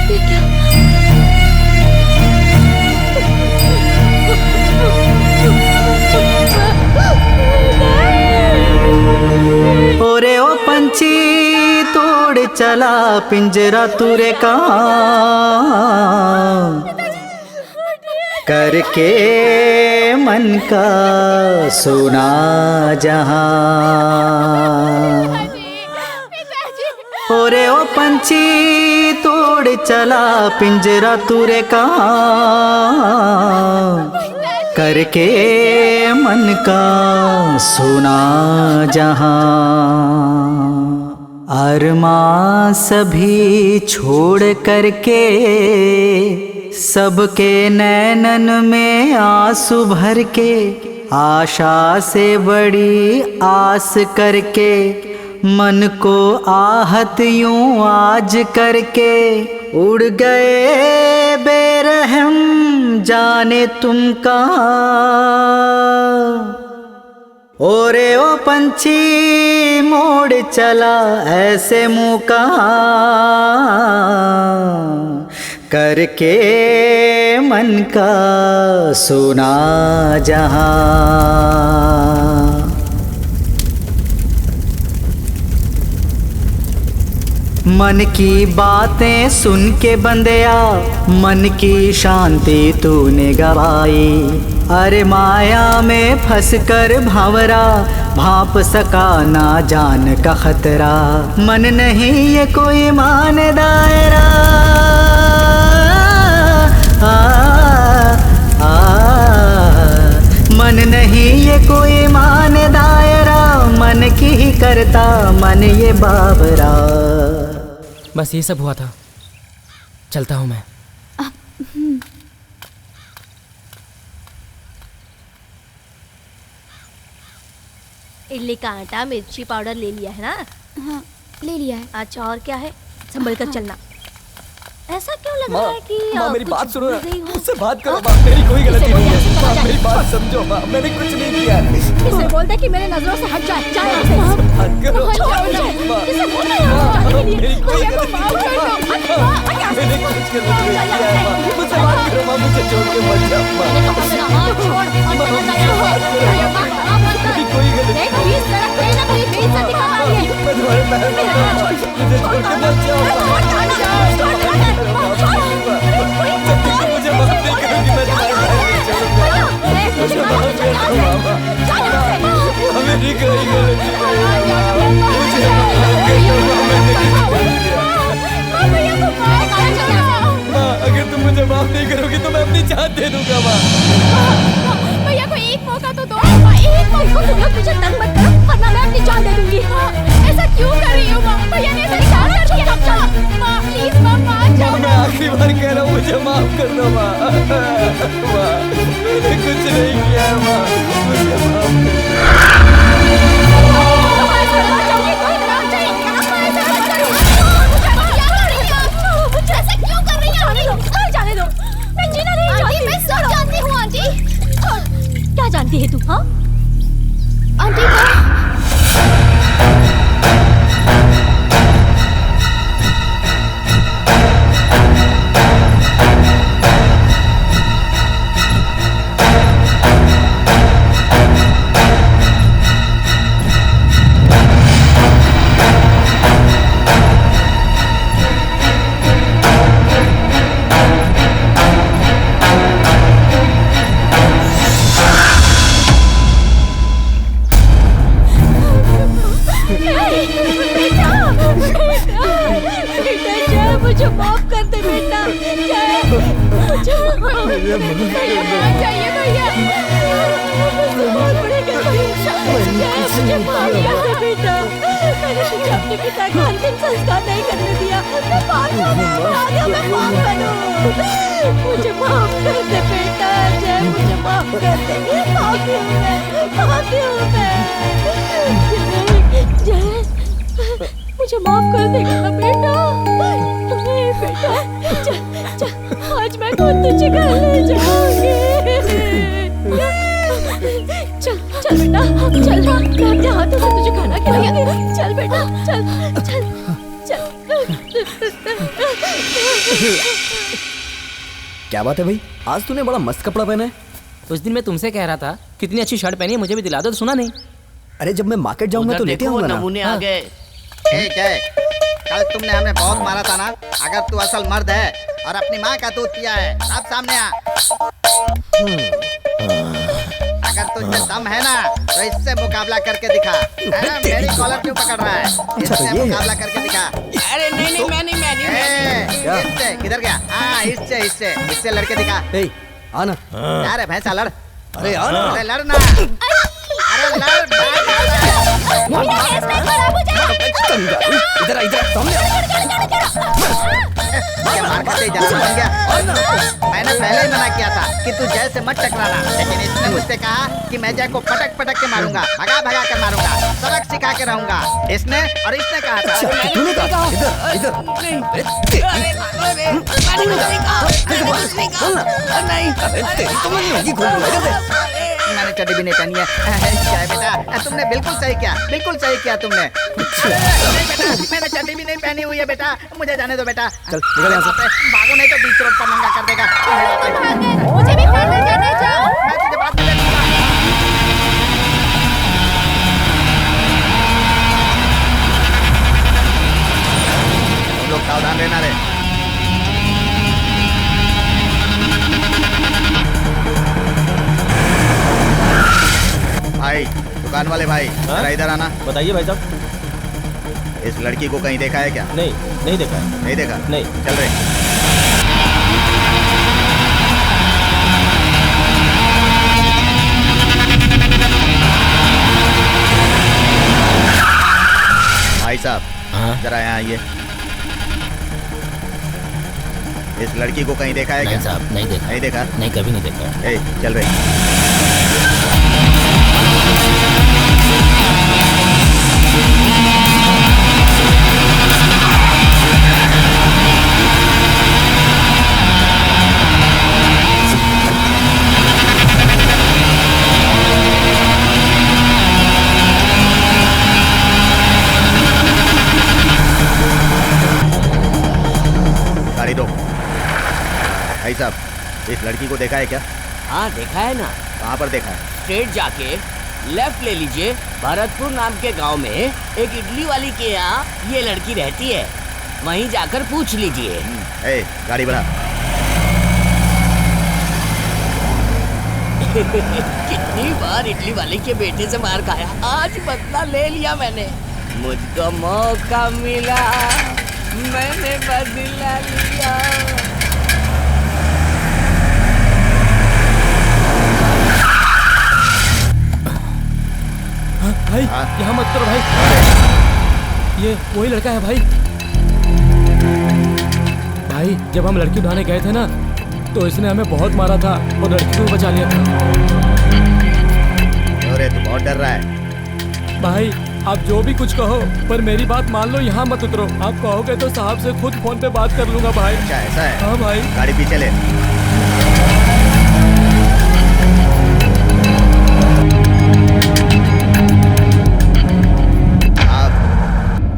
ये क्या? ओरे ओ पंछी तोड़ चला पिंजरा तुरे कहाँ, करके मन का सुना जहां। ओरे ओ पंछी तोड़ चला पिंजरा तुरे कहाँ, करके मन का सुना जहां। अरमां सभी छोड़ करके सबके नैनन में आंसू भर के, आशा से बड़ी आस करके, मन को आहत यूं आज करके, उड़ गए बेरहम जाने तुम कहाँ। ओरे ओ पंछी मोड़ चला ऐसे मुँह कहाँ, करके मन का सुना जहां। मन की बातें सुन के बंदया, मन की शांति तूने गवाई। अरे माया में फंस कर भंवरा, भांप सका ना जान का खतरा। मन नहीं ये कोई मान दायरा, मन नहीं ये कोई मान दायरा, मन की ही करता मन ये बाबरा। बस ये सब हुआ था, चलता हूँ मैं। इडली का आटा, मिर्ची पाउडर ले लिया है ना? हाँ, ले लिया है। अच्छा, और क्या है? संभल कर चलना। ऐसा क्यों लग माँ, रहा है कि माँ मेरी कुछ बात सुनो ना, भूल गई हो? उससे बात करो माँ, मेरी कोई गलती नहीं है। माँ मेरी बात समझो माँ, मैंने कुछ नहीं किया। इसे बोलते कि मेरे नजरों से हट जाए, जाए यहाँ से। बात करो छोड़ मुझे। माँ, इसे बोलते हैं यहाँ से जाने के लिए। मेरी कोई मुझे गलती माफ कर दो। नहीं है। माँ, यहाँ से। मैंने कुछ गलती नहीं किया है माँ, मुझसे बात करो माँ, मुझे छोड़ के मत जाओ माँ। मैंने कहा मेरा हाथ छोड़ और चला जा यहाँ से। मेरा माँ, माँ मत कर। मेरी कोई गलती देख, प्लीज सड़क पे ना कोई बेइज्जती करा रही है। मैं तुम्हारे पैर मेरा पड़ता हाथ हूँ, छोड़। मुझे छोड़ के मत जाओ माँ। छोड़ दो ना, छोड़ दो ना। जब तक तुम मुझे माफ नहीं करोगी मैं तुम्हारे पैर नहीं छोड़ूंगा। मुझे माफ कर दो माँ, मेरी कोई गलती नहीं है माँ, मुझे माफ कर दो माँ, मैंने कुछ नहीं किया। माँ अगर तुम मुझे माफ नहीं करोगी तो मैं अपनी जान दे दूंगा माँ। भैया को एक मौका तो दो। एक मौका। तुम लोग मुझे तंग मत करो वरना मैं अपनी जान दे दूंगी। ऐसा क्यों कर रही हो माँ? भैया ने ऐसा क्या कर दिया? माँ प्लीज माँ, मान जाओ। मैं आखिरी बार कह रहा हूँ मुझे माफ कर दो माँ। माँ मैंने कुछ नहीं किया है माँ, मुझे माफ कर दो। ऐसा क्यों कर रही है? जाने दो, मैं जीना नहीं चाहती। मैं सब जानती हूँ आंटी। क्या जानती है तू? हाँ आंटी को मुझे माफ कर दे बेटा। मुझे चाहिए भैया। बहुत बड़ी मुझे माफ कर दे बेटा, मैंने तुझे अपने पिता का अंतिम संस्कार नहीं करने दिया। मैं पाप करूं, मुझे माफ कर दे बेटा, जय मुझे माफ कर दे, पापी हूँ मैं, जय मुझे माफ कर देगा ना बेटा, बेटा आज मैं खुद तुझे घर ले जाऊंगी। चल चल बेटा, चल मैं अपने हाथों से तुझे खाना खिलाऊंगी। चल बेटा, चल चल चल। क्या बात है भाई, आज तूने बड़ा मस्त कपड़ा पहना है। उस दिन मैं तुमसे कह रहा था कितनी अच्छी शर्ट पहनी है, मुझे भी दिला दो, तो सुना नहीं। अरे जब मैं मार्केट जाऊंगा तो लेते आऊंगा ना। नमूने आ गए। ठीक है, कल तुमने हमें बहुत मारा था ना। अगर तू असल मर्द है और अपनी माँ का दूध पिया है, अब सामने आ। अगर तुझे दम है ना तो इससे मुकाबला करके दिखा। मेरी कॉलर क्यों पकड़ रहा है? इससे मुकाबला करके दिखा। अरे नहीं मैं नहीं। इससे किधर गया? हाँ इससे लड़के दिखा। आना यार है भैंसा, लड़। अरे आना, अरे लड़ना, अरे लड़। इधर सामने मार खाते जवान बन गया। मैंने पहले ही मना किया था कि तू जय से मत टकराना, लेकिन इसने मुझसे कहा कि मैं जय को पटक पटक के मारूंगा, भगा कर मारूंगा, सबक सिखा के रहूंगा। इसने कहा था। तूने कहा मैंने चड्डी भी नहीं पहनी है। बेटा तुमने बिल्कुल सही किया तुमने। मैंने चड्डी भी नहीं पहनी हुई है बेटा, मुझे जाने दो बेटा। चल निकल यहाँ से। भागो नहीं तो बीच रोड पर नंगा कर देगा। मुझे भी पैदल जाने जाओ। मैं तुझे बात में देखूंगा। तुम लोग सावधान रहना रे। भाई, दुकान वाले भाई, जरा इधर आना। बताइए भाई साहब। इस लड़की को कहीं देखा है क्या? नहीं देखा है। नहीं देखा? नहीं। चल रहे। भाई साहब, जरा यहाँ आइए। इस लड़की को कहीं देखा है क्या? नहीं साहब, नहीं देखा। नहीं देखा? नहीं, कभी नहीं देखा। ए, चल रहे। गाड़ी दो। भाई साहब, इस लड़की को देखा है क्या? हाँ देखा है ना। कहाँ पर देखा है? स्ट्रेट जाके लेफ्ट ले लीजिए, भरतपुर नाम के गांव में एक इडली वाली के यहाँ ये लड़की रहती है, वहीं जाकर पूछ लीजिए। ए, गाड़ी बढ़ा। कितनी बार इडली वाले के बेटे से मार खाया, आज बदला ले लिया मैंने। मुझको मौका मिला, मैंने बदला लिया। भाई यहाँ मत करो भाई, ये वही लड़का है भाई। भाई जब हम लड़की उठाने गए थे ना तो इसने हमें बहुत मारा था और लड़की को भी बचा लिया था। अरे तू बहुत डर रहा है। भाई आप जो भी कुछ कहो पर मेरी बात मान लो, यहाँ मत उतरो। आप कहोगे तो साहब से खुद फोन पे बात कर लूंगा भाई। अच्छा ऐसा है? हाँ भाई। गाड़ी पीछे ले।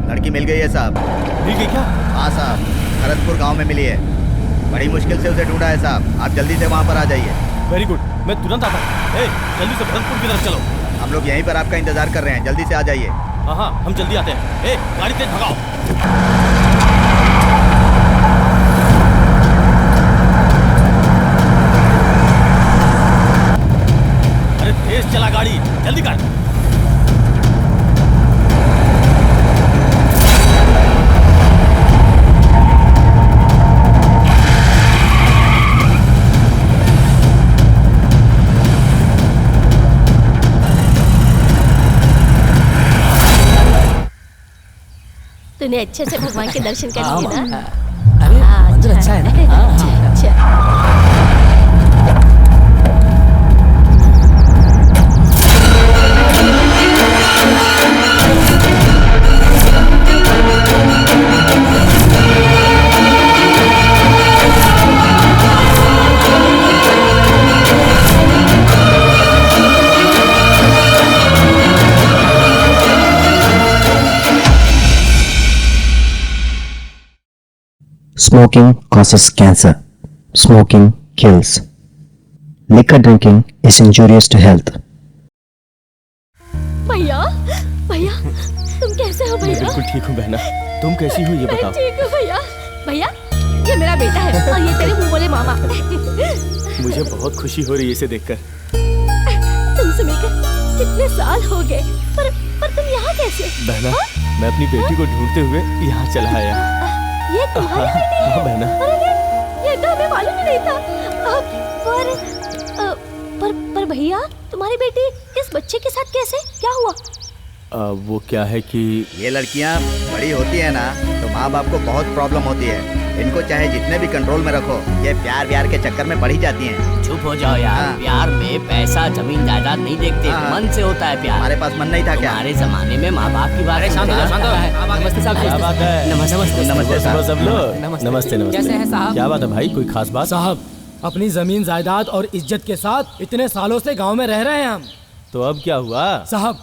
लड़की मिल गई है साहब। मिल गई क्या? हाँ साहब, भरतपुर गांव में मिली है। बड़ी मुश्किल से उसे ढूंढा है साहब। आप जल्दी से वहाँ पर आ जाइए। वेरी गुड, मैं तुरंत आता हूँ। जल्दी से भरतपुर की तरफ चलो। हम लोग यहीं पर आपका इंतजार कर रहे हैं, जल्दी से आ जाइए। हाँ हम जल्दी आते हैं। गाड़ी तेज भगाओ। अरे तेज चला गाड़ी, जल्दी कर। तूने अच्छे से भगवान के दर्शन कर लिए ना? अरे मंदिर अच्छा है ना? अच्छा। Smoking causes cancer. Smoking kills. Liquor drinking is injurious to health. भैया, भैया, तुम कैसे हो मैं भैया? बिल्कुल ठीक हूँ बहना। तुम कैसी हो ये मैं बताओ। ठीक हूँ भैया। भैया, ये मेरा बेटा है और ये तेरे मुंह बोले मामा। मुझे बहुत खुशी हो रही है इसे देखकर। तुमसे मिलकर कितने साल हो गए, पर तुम यहाँ कैसे? बहना, मैं अपनी बेटी को ढूंढते हुए यहाँ चला आया। ये तुम्हारी बेटी है? हाँ बहना। अरे ये तो हमें मालूम ही नहीं था। पर भैया, तुम्हारी बेटी इस बच्चे के साथ कैसे? क्या हुआ? वो क्या है कि ये लड़कियाँ बड़ी होती है ना तो माँ बाप को बहुत प्रॉब्लम होती है। इनको चाहे जितने भी कंट्रोल में रखो, ये प्यार के चक्कर में पड़ी जाती हैं। चुप हो जाओ यार। प्यार में पैसा जमीन जायदाद नहीं देखते, मन से होता है प्यार। हमारे पास मन नहीं था क्या? हमारे जमाने में माँ बाप की बात। शांत हो, शांत हो। नमस्ते साहब। क्या बात है? नमस्ते सब लोग। नमस्ते नमस्ते। कैसे हैं साहब? क्या बात है भाई, कोई खास बात? साहब, अपनी जमीन जायदाद और इज्जत के साथ इतने सालों से गांव में रह रहे हैं हम। तो अब क्या हुआ? साहब,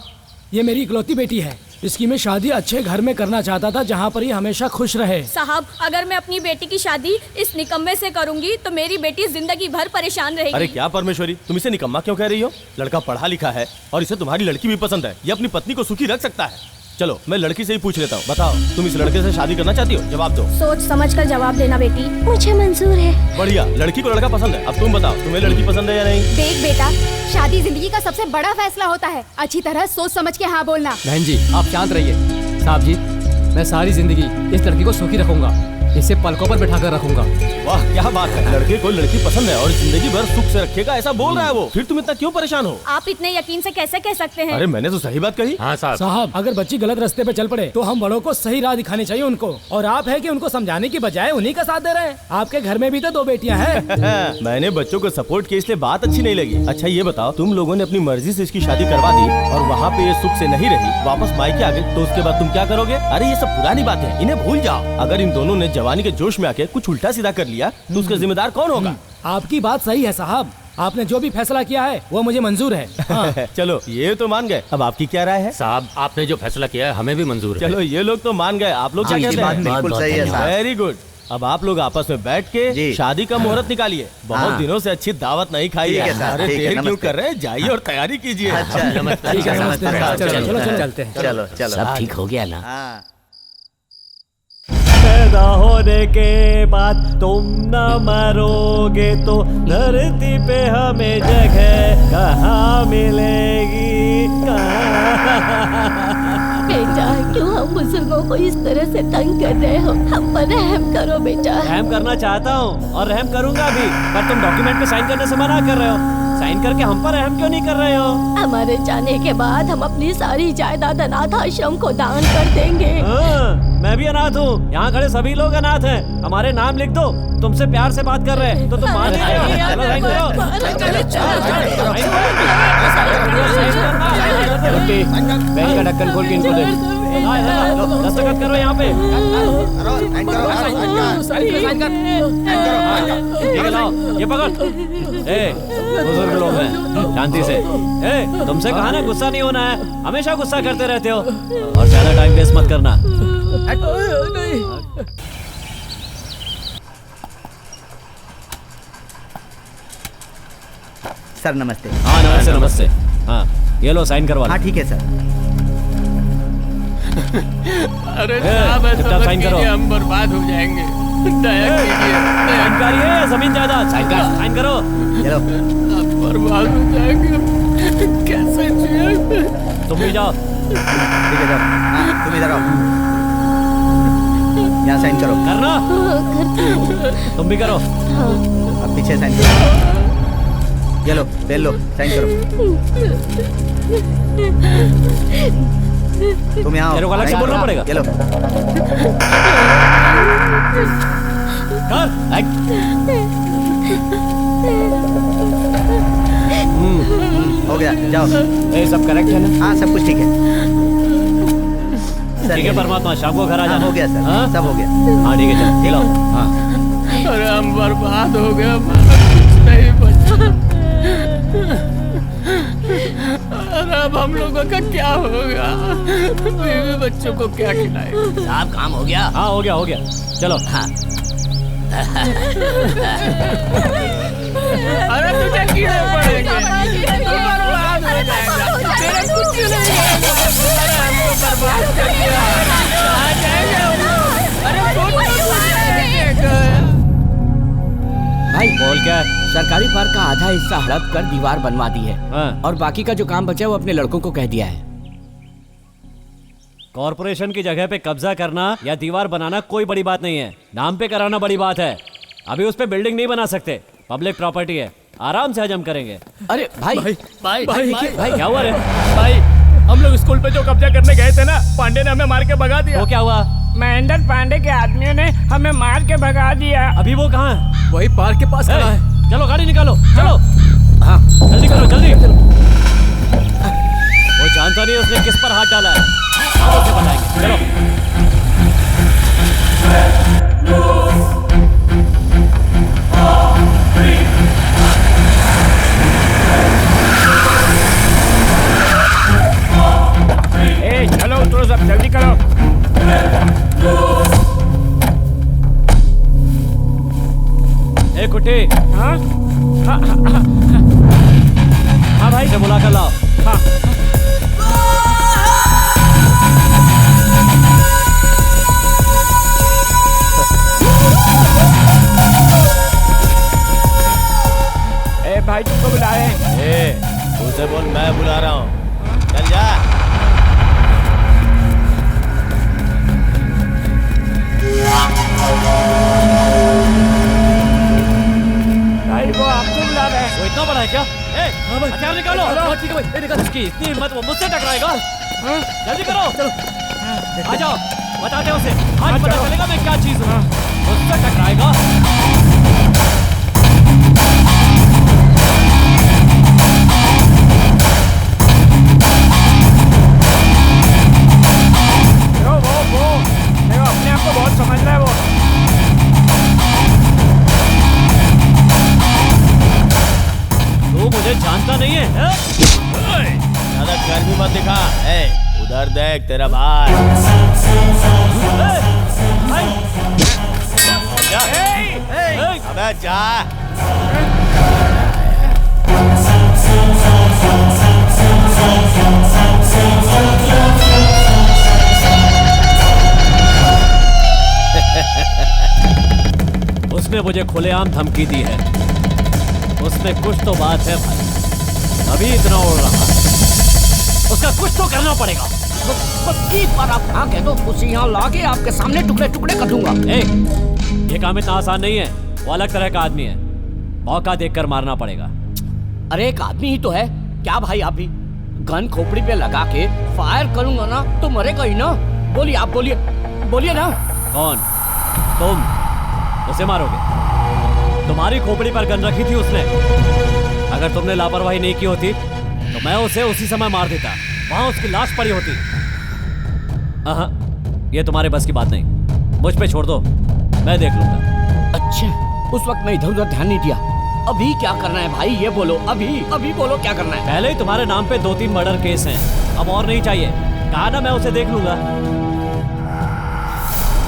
ये मेरी इकलौती बेटी है। इसकी मैं शादी अच्छे घर में करना चाहता था जहाँ पर ये हमेशा खुश रहे। साहब, अगर मैं अपनी बेटी की शादी इस निकम्मे से करूंगी तो मेरी बेटी जिंदगी भर परेशान रहेगी। अरे क्या परमेश्वरी, तुम इसे निकम्मा क्यों कह रही हो? लड़का पढ़ा लिखा है और इसे तुम्हारी लड़की भी पसंद है। ये अपनी पत्नी को सुखी रख सकता है। चलो मैं लड़की से ही पूछ लेता हूँ। बताओ, तुम इस लड़के से शादी करना चाहती हो? जवाब दो। सोच समझ कर जवाब देना बेटी। मुझे मंजूर है। बढ़िया, लड़की को लड़का पसंद है। अब तुम बताओ, तुम्हें लड़की पसंद है या नहीं? देख बेटा, शादी जिंदगी का सबसे बड़ा फैसला होता है। अच्छी तरह सोच समझ के हाँ बोलना। बहन जी, आप शांत रहिए। साहब जी, मैं सारी जिंदगी इस लड़की को सुखी रखूंगा, इसे पलकों पर बिठा कर रखूंगा। वाह क्या बात है, लड़के को लड़की पसंद है और जिंदगी भर सुख से रखेगा, ऐसा बोल रहा है वो। फिर तुम इतना क्यों परेशान हो? आप इतने यकीन से कैसे कह सकते हैं? अरे मैंने तो सही बात कही। हाँ साहब, अगर बच्ची गलत रास्ते पे चल पड़े तो हम बड़ों को सही राह दिखानी चाहिए उनको। और आप है कि उनको समझाने की बजाय उन्हीं का साथ दे रहे हैं। आपके घर में भी तो 2 बेटियां हैं। मैंने बच्चों को सपोर्ट किया इसलिए बात अच्छी नहीं लगी। अच्छा ये बताओ, तुम लोगों ने अपनी मर्जी से इसकी शादी करवा दी और वहाँ पे ये सुख से नहीं रही, वापस मायके आ गए, तो उसके बाद तुम क्या करोगे? अरे ये सब पुरानी बातें हैं, इन्हें भूल जाओ। अगर इन दोनों ने जवानी के जोश में आके कुछ उल्टा सीधा कर लिया तो उसका जिम्मेदार कौन होगा? आपकी बात सही है साहब, आपने जो भी फैसला किया है वो मुझे मंजूर है। हाँ। चलो ये तो मान गए, अब आपकी क्या राय है? साहब, आपने जो फैसला किया है हमें भी मंजूर है। चलो ये लोग तो मान गए, आप लोग क्या कहते हैं? बिल्कुल सही है साहब। Very good. अब आप लोग आपस में बैठ के शादी का मुहूर्त निकालिए। बहुत दिनों से अच्छी दावत नहीं खाई है। अरे देर क्यों कर रहे हैं? जाइए और तैयारी कीजिए। चलो चलते हैं। चलो चलो, सब ठीक हो गया ना? पैदा होने के बाद तुम न मरोगे तो धरती पे हमें जगह कहाँ मिलेगी? बेटा, क्यों हम बुजुर्गों को इस तरह से तंग कर रहे हो? हम पर रहम करो बेटा। रहम करना चाहता हूँ और रहम करूँगा भी, पर तुम डॉक्यूमेंट पे साइन करने से मना कर रहे हो। साइन करके हम पर रहम क्यों नहीं कर रहे हो? हमारे जाने के बाद हम अपनी सारी जायदाद अनाथ आश्रम को दान कर देंगे। मैं भी अनाथ हूँ, यहाँ खड़े सभी लोग अनाथ हैं। हमारे नाम लिख दो। तुमसे प्यार से बात कर रहे हैं तो तुम मान ही रहे हो। चलो साइन करो। बैंक का ढक्कन खोल के इनको दे। दस्तखत करो यहाँ पे। ठीक है, लाओ ये पकड़। बुजुर्ग लोग हैं, शांति से। तुमसे कहा ना गुस्सा नहीं होना है, हमेशा गुस्सा करते रहते हो। और ज्यादा टाइम वेस्ट मत करना। सर नमस्ते। हाँ नमस्ते नमस्ते। हाँ ये लो साइन करवा। हाँ ठीक है सर। अरे साहब, ऐसा साइन करो। हम बर्बाद हो जाएंगे। दया कीजिए। जानकारी है जमीन जायदाद। साइन करो। चलो बर्बाद हो जाएंगे, कैसे जिएंगे? तुम भी जाओ। ठीक है जाओ। तुम इधर आओ, यहाँ साइन करो। करना। तुम भी करो। अब पीछे साइन करो। ये लो पेन लो, साइन करो। तुम यहाँ तेरे को अलग से बोलना पड़ेगा। ये लो। हो गया, जाओ। ये सब करेक्ट है ना? हाँ, सब कुछ ठीक है। ठीक है परमात्मा, शाम को घर आ जाना। हो गया सर, हाँ? सब हो गया। हाँ ठीक है, चलो चलो। हाँ। अरे हम बर्बाद हो गए, हमारा कुछ नहीं बचा। अरे अब हम लोगों का क्या होगा? बीवी बच्चों को क्या खिलाए? साहब काम हो गया? हाँ हो गया, हो गया। चलो। हाँ। अरे तुझे कीड़े पड़ेंगे, तू बर्बाद हो जाएगा, तेरा कुछ नहीं होगा। अरे हमको बर्बाद कर दिया, आ जाएंगे हम। अरे भाई बोल क्या? सरकारी पार्क का आधा हिस्सा हड़प कर दीवार बनवा दी है। हाँ। और बाकी का जो काम बचा है वो अपने लड़कों को कह दिया है। कॉर्पोरेशन की जगह पे कब्जा करना या दीवार बनाना कोई बड़ी बात नहीं है, नाम पे कराना बड़ी बात है। अभी उस पे बिल्डिंग नहीं बना सकते, पब्लिक प्रॉपर्टी है, आराम से हजम करेंगे। अरे भाई भाई भाई भाई, भाई क्या हुआ रे? भाई हम लोग स्कूल पे जो कब्जा करने गए थे ना, पांडे ने हमें मार के भगा दिया। वो क्या हुआ? महेंद्र पांडे के आदमियों ने हमें मार के भगा दिया। अभी वो कहाँ है? वही पार्क के पास खड़ा है। चलो गाड़ी निकालो, चलो। हाँ जल्दी करो, जल्दी। वो जानता नहीं उसने किस पर हाथ डाला है, हम उसे बताएंगे। चलो। चलो उतरो सब, जल्दी करो। ए कुट्टी। हाँ हाँ भाई से बुला कर लाओ। हाँ। ए भाई तुमको बुलाए। उसे बोल मैं बुला रहा हूँ, चल जा। भाई वो आपको बुला रहे हैं। वो इतना बड़ा है क्या? हाँ भाई, हथियार निकालो। हाँ ठीक है भाई, निकालो। उसकी इतनी हिम्मत, वो मुझसे टकराएगा? जल्दी करो। चलो आ जाओ, बताते हैं उसे, आज पता चलेगा मैं क्या चीज हूँ। मुझसे टकराएगा। वो अपने आप को बहुत समझ रहा है वो। तू मुझे जानता नहीं है? ज्यादा गर्मी मत दिखा। उधर देख तेरा भाई। अबे जा। उसने मुझे खुलेआम धमकी दी है, उसमें कुछ तो बात है भाई, अभी इतना उड़ रहा है, उसका कुछ तो करना पड़ेगा। पक्की पर आप हाँ कह दो, उसे यहाँ लाके आपके सामने टुकड़े टुकड़े कर दूंगा। ये काम इतना आसान नहीं है, वो अलग तरह का आदमी है, मौका देखकर मारना पड़ेगा। अरे एक आदमी ही तो है, क्या भाई आप भी गन खोपड़ी पे लगा के फायर करूंगा ना तो मरेगा ही ना। बोलिए आप, बोलिए बोलिए ना। कौन? तुम उसे मारोगे? तुम्हारी खोपड़ी पर गन रखी थी उसने, अगर तुमने लापरवाही नहीं की होती तो मैं उसे उसी समय मार देता, वहां उसकी लाश पड़ी होती। हाँ, ये तुम्हारे बस की बात नहीं, मुझ पे छोड़ दो, मैं देख लूंगा। अच्छा, उस वक्त मैं इधर उधर ध्यान नहीं दिया। अभी क्या करना है भाई ये बोलो, अभी बोलो क्या करना है। पहले ही तुम्हारे नाम पे 2-3 मर्डर केस हैं, अब और नहीं चाहिए, कहा ना मैं उसे देख लूंगा।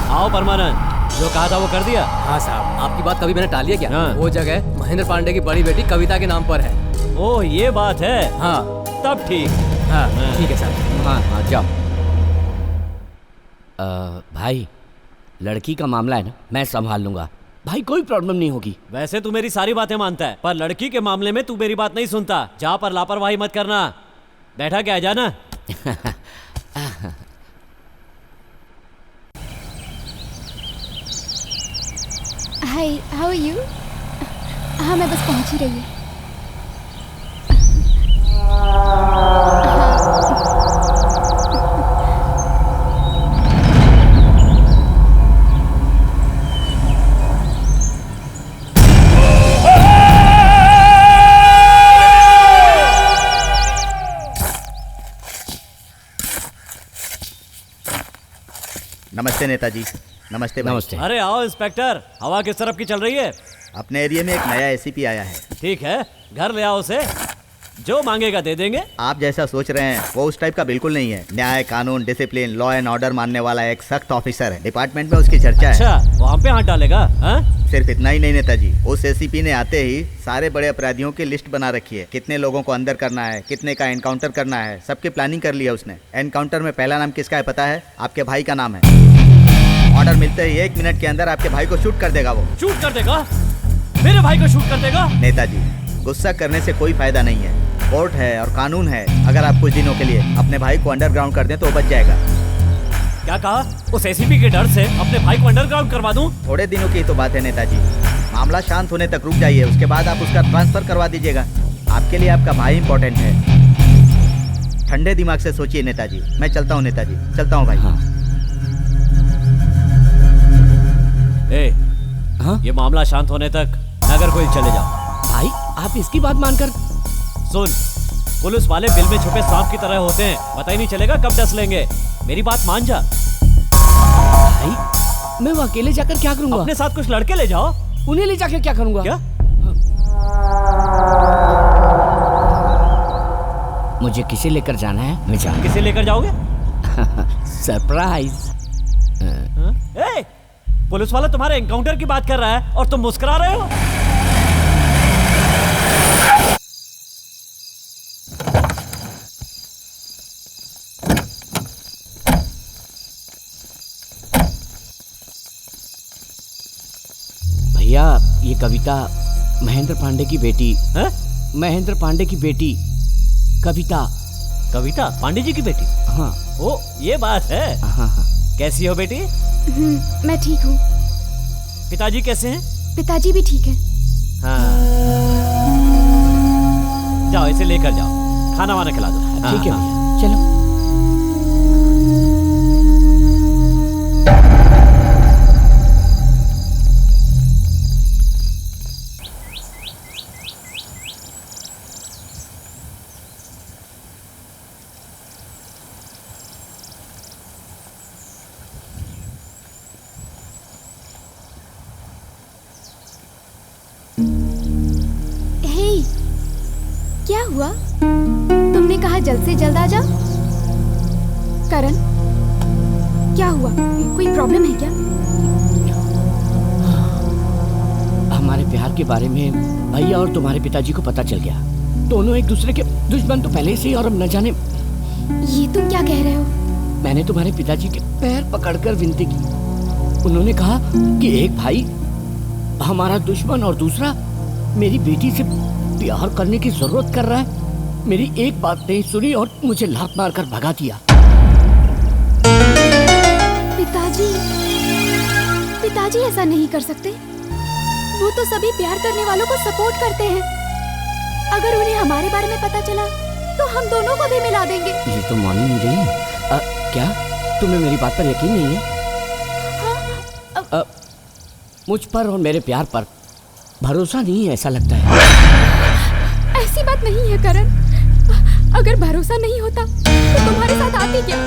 आओ परमानंद, जो कहा था वो कर दिया? हाँ साहब, आपकी बात कभी मैंने टाली है क्या? हाँ। वो जगह महेंद्र पांडे की बड़ी बेटी कविता के नाम पर है। ओह ये बात है। हाँ तब ठीक। हाँ ठीक है साहब। हाँ जाओ। भाई लड़की का मामला है ना, मैं संभाल लूंगा भाई, कोई प्रॉब्लम नहीं होगी। वैसे तू मेरी सारी बातें मानता है, पर लड़की के मामले में तू मेरी बात नहीं सुनता। जा पर लापरवाही मत करना। बैठा क्या है, जाना। हाय, हाउ आर यू? हाँ मैं बस पहुंच ही रही हूँ। नमस्ते नेताजी। नमस्ते भाई। नमस्ते। अरे आओ इंस्पेक्टर, हवा किस तरफ की चल रही है? अपने एरिया में एक नया एसीपी आया है। ठीक है, घर ले आओ उसे, जो मांगेगा दे देंगे। आप जैसा सोच रहे हैं वो उस टाइप का बिल्कुल नहीं है। न्याय, कानून, डिसिप्लिन, लॉ एंड ऑर्डर मानने वाला एक सख्त ऑफिसर है। डिपार्टमेंट में उसकी चर्चा है। अच्छा, वो हम पे हाथ डालेगा? सिर्फ इतना ही नहीं नेताजी, उस एसीपी ने आते ही सारे बड़े अपराधियों की लिस्ट बना रखी है। कितने लोगों को अंदर करना है, कितने का एनकाउंटर करना है, सबकी प्लानिंग कर ली है उसने। एनकाउंटर में पहला नाम किसका है पता है? आपके भाई का नाम है। ऑर्डर मिलते ही 1 मिनट के अंदर आपके भाई को शूट कर देगा। वो शूट कर देगा? मेरे भाई को शूट कर देगा? नेताजी, गुस्सा करने से कोई फायदा नहीं है। कोर्ट है और कानून है। अगर आप कुछ दिनों के लिए अपने भाई को अंडरग्राउंड कर दें तो बच जाएगा। क्या कहा? उस एसीपी के डर से अपने भाई को अंडरग्राउंड करवा दूं? थोड़े दिनों की तो बात है नेताजी। मामला शांत होने तक रुक जाइए, उसके बाद आप उसका ट्रांसफर करवा दीजिएगा। आपके लिए आपका भाई इंपॉर्टेंट है। ठंडे दिमाग से सोचिए नेताजी। मैं चलता हूँ नेताजी, चलता हूँ भाई। ये मामला शांत होने तक नगर कोई चले जाओ। भाई आप इसकी बात मानकर सुन, पुलिस वाले बिल में छुपे सांप की तरह होते हैं, पता ही नहीं चलेगा कब डस लेंगे। मेरी बात मान जा। भाई मैं वो अकेले जाकर क्या करूंगा? अपने साथ कुछ लड़के ले जाओ। उन्हें ले जाकर क्या करूंगा? क्या? मुझे किसे लेकर जाना है? मैं जाऊंगा। किसे लेकर जाओगे? सरप्राइज। पुलिस वाला तुम्हारे एनकाउंटर की बात कर रहा है और तुम मुस्कुरा रहे हो। भैया ये कविता महेंद्र पांडे की बेटी है? महेंद्र पांडे की बेटी कविता। कविता पांडे जी की बेटी? हाँ। ओ ये बात है। हाँ। कैसी हो बेटी? मैं ठीक हूँ। पिताजी कैसे हैं? पिताजी भी ठीक है। हाँ। जाओ इसे लेकर जाओ, खाना वाना खिला दो। ठीक है भैया, चलो। क्या हुआ? तुमने कहा जल्द से जल्द आ जा। करण, क्या हुआ? कोई प्रॉब्लम है क्या? हमारे प्यार के बारे में भैया और तुम्हारे पिताजी को पता चल गया। दोनों एक दूसरे के दुश्मन तो पहले से ही, और अब न जाने। ये तुम क्या कह रहे हो? मैंने तुम्हारे पिताजी के पैर पकड़कर विनती की। उन्होंने कहा कि एक भाई हमारा दुश्मन और दूसरा मेरी बेटी से प्यार करने की जरूरत कर रहा है। मेरी एक बात नहीं सुनी और मुझे लात मारकर भगा दिया। पिताजी ऐसा नहीं कर सकते। वो तो सभी प्यार करने वालों को सपोर्ट करते हैं। अगर उन्हें हमारे बारे में पता चला तो हम दोनों को भी मिला देंगे। ये तो मान ही नहीं रही। क्या तुम्हें मेरी बात पर यकीन नहीं है? हाँ? मुझ पर और मेरे प्यार पर भरोसा नहीं है ऐसा लगता है। ऐसी बात नहीं है करण। अगर भरोसा नहीं होता तो तुम्हारे साथ आती क्या?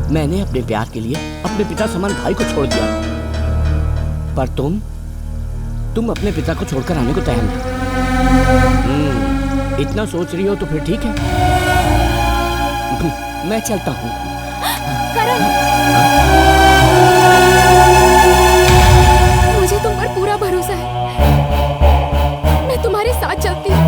मैंने अपने प्यार के लिए अपने पिता समान भाई को छोड़ दिया, पर तुम अपने पिता को छोड़कर आने को तैयार नहीं। इतना सोच रही हो तो फिर ठीक है, मैं चलता हूँ। करण, मुझे तुम पर पूरा भरोसा है। मैं तुम्हारे साथ चलती हूँ।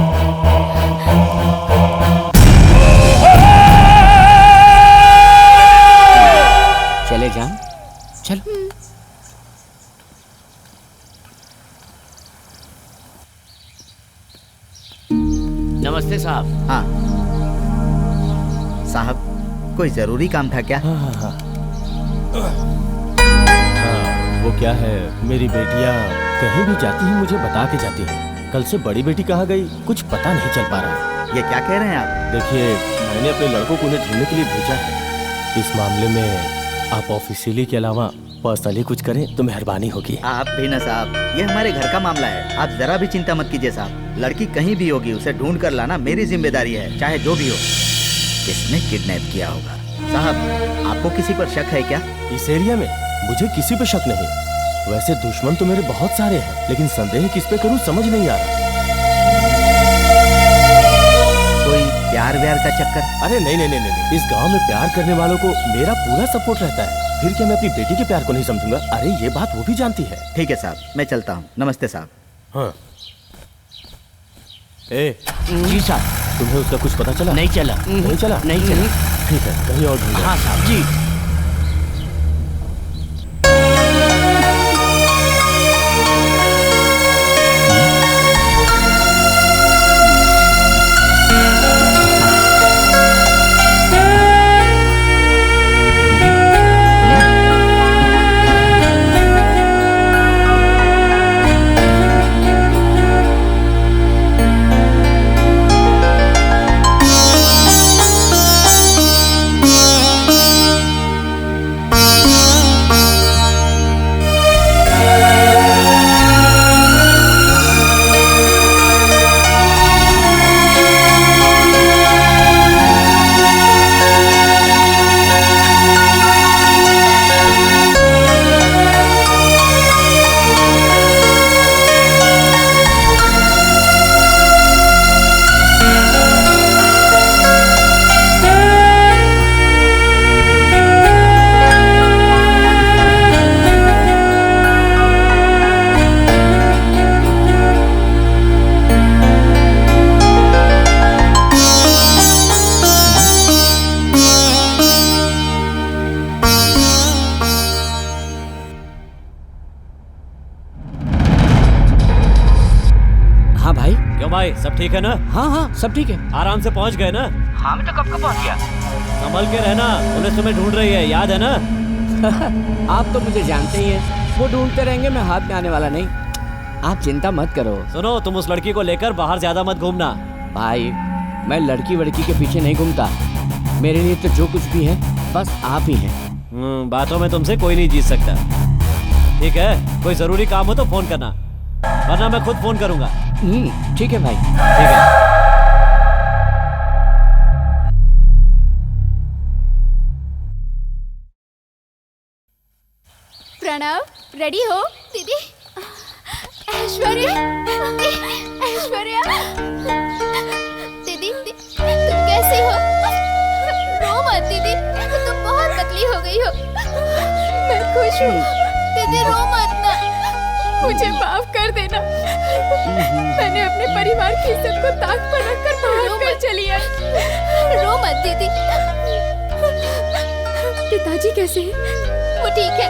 चले जान, चल। नमस्ते साहब। हाँ साहब, कोई जरूरी काम था क्या? हाँ, वो क्या है, मेरी बेटियां कहीं भी जाती हैं मुझे बता के जाती हैं। कल से बड़ी बेटी कहाँ गई कुछ पता नहीं चल पा रहा है। ये क्या कह रहे हैं आप? देखिए, मैंने अपने लड़कों को उन्हें ढूंढने के लिए भेजा है। इस मामले में आप ऑफिशियली के अलावा पर्सनली कुछ करें तो मेहरबानी होगी। आप भी ना साहब, ये हमारे घर का मामला है। आप जरा भी चिंता मत कीजिए साहब। लड़की कहीं भी होगी उसे ढूंढ कर लाना मेरी जिम्मेदारी है, चाहे जो भी हो। किसने किडनैप किया होगा? साहब, आपको किसी पर शक है क्या? इस एरिया में मुझे किसी पे शक नहीं। वैसे दुश्मन तो मेरे बहुत सारे हैं, लेकिन संदेह किस पे करूं समझ नहीं आ रहा। कोई प्यार व्यार का चक्कर? अरे नहीं नहीं नहीं नहीं, इस गांव में प्यार करने वालों को मेरा पूरा सपोर्ट रहता है। फिर क्या मैं अपनी बेटी के प्यार को नहीं समझूंगा? अरे ये बात वो भी जानती है। ठीक है साहब, मैं चलता हूँ। नमस्ते साहब। हाँ। जी साहब, तुम्हें उसका कुछ पता चला? नहीं चला। नहीं चला? नहीं चला। ठीक है, कहीं और ढूंढो। हाँ साहब जी। भाई सब ठीक है ना? हाँ हाँ सब ठीक है। आराम से पहुंच गए ना? हाँ मैं तो कब का पहुंच गया। संभल के रहना, पुलिस तुम्हें ढूंढ रही है, याद है ना? आप तो मुझे जानते ही हैं, वो ढूंढते रहेंगे, मैं हाथ में आने वाला नहीं। आप चिंता मत करो। सुनो, तुम उस लड़की को लेकर बाहर ज्यादा मत घूमना। भाई मैं लड़की वड़की के पीछे नहीं घूमता, मेरे लिए तो जो कुछ भी है बस आप ही हैं। बातों में तुमसे कोई नहीं जीत सकता। ठीक है, कोई जरूरी काम हो तो फोन करना, वरना मैं खुद फोन करूंगा। ठीक है भाई। ठीक है। प्रणव, रेडी हो? दीदी, ऐश्वर्या, ऐश्वर्या, दीदी तुम कैसी हो? रो मत दीदी, तुम बहुत पतली हो गई हो। मैं खुश हूँ दीदी, रो मत ना, मुझे माफ कर देना। मैंने अपने परिवार की इज्जत को ताक पर रखकर भाग कर चली आई। रो मत दीदी। पिताजी कैसे हैं? वो ठीक है,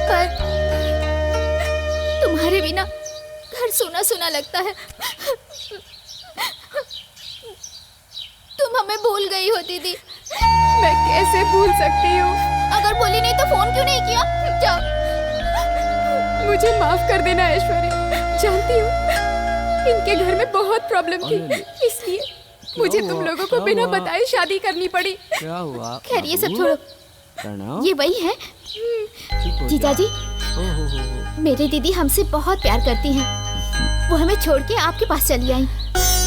पर तुम्हारे बिना घर सूना सूना लगता है। तुम हमें भूल गई हो दीदी। मैं कैसे भूल सकती हूँ? अगर भूली नहीं तो फोन क्यों नहीं किया? जाओ, मुझे माफ कर देना ऐश्वर्या। जानती हूँ इनके घर में बहुत प्रॉब्लम थी, इसलिए मुझे तुम लोगों को बिना बताए शादी करनी पड़ी। क्या हुआ? खैर ये सब छोड़ो, ये वही है जीजा जी। मेरी दीदी हमसे बहुत प्यार करती हैं। वो हमें छोड़ के आपके पास चली आई,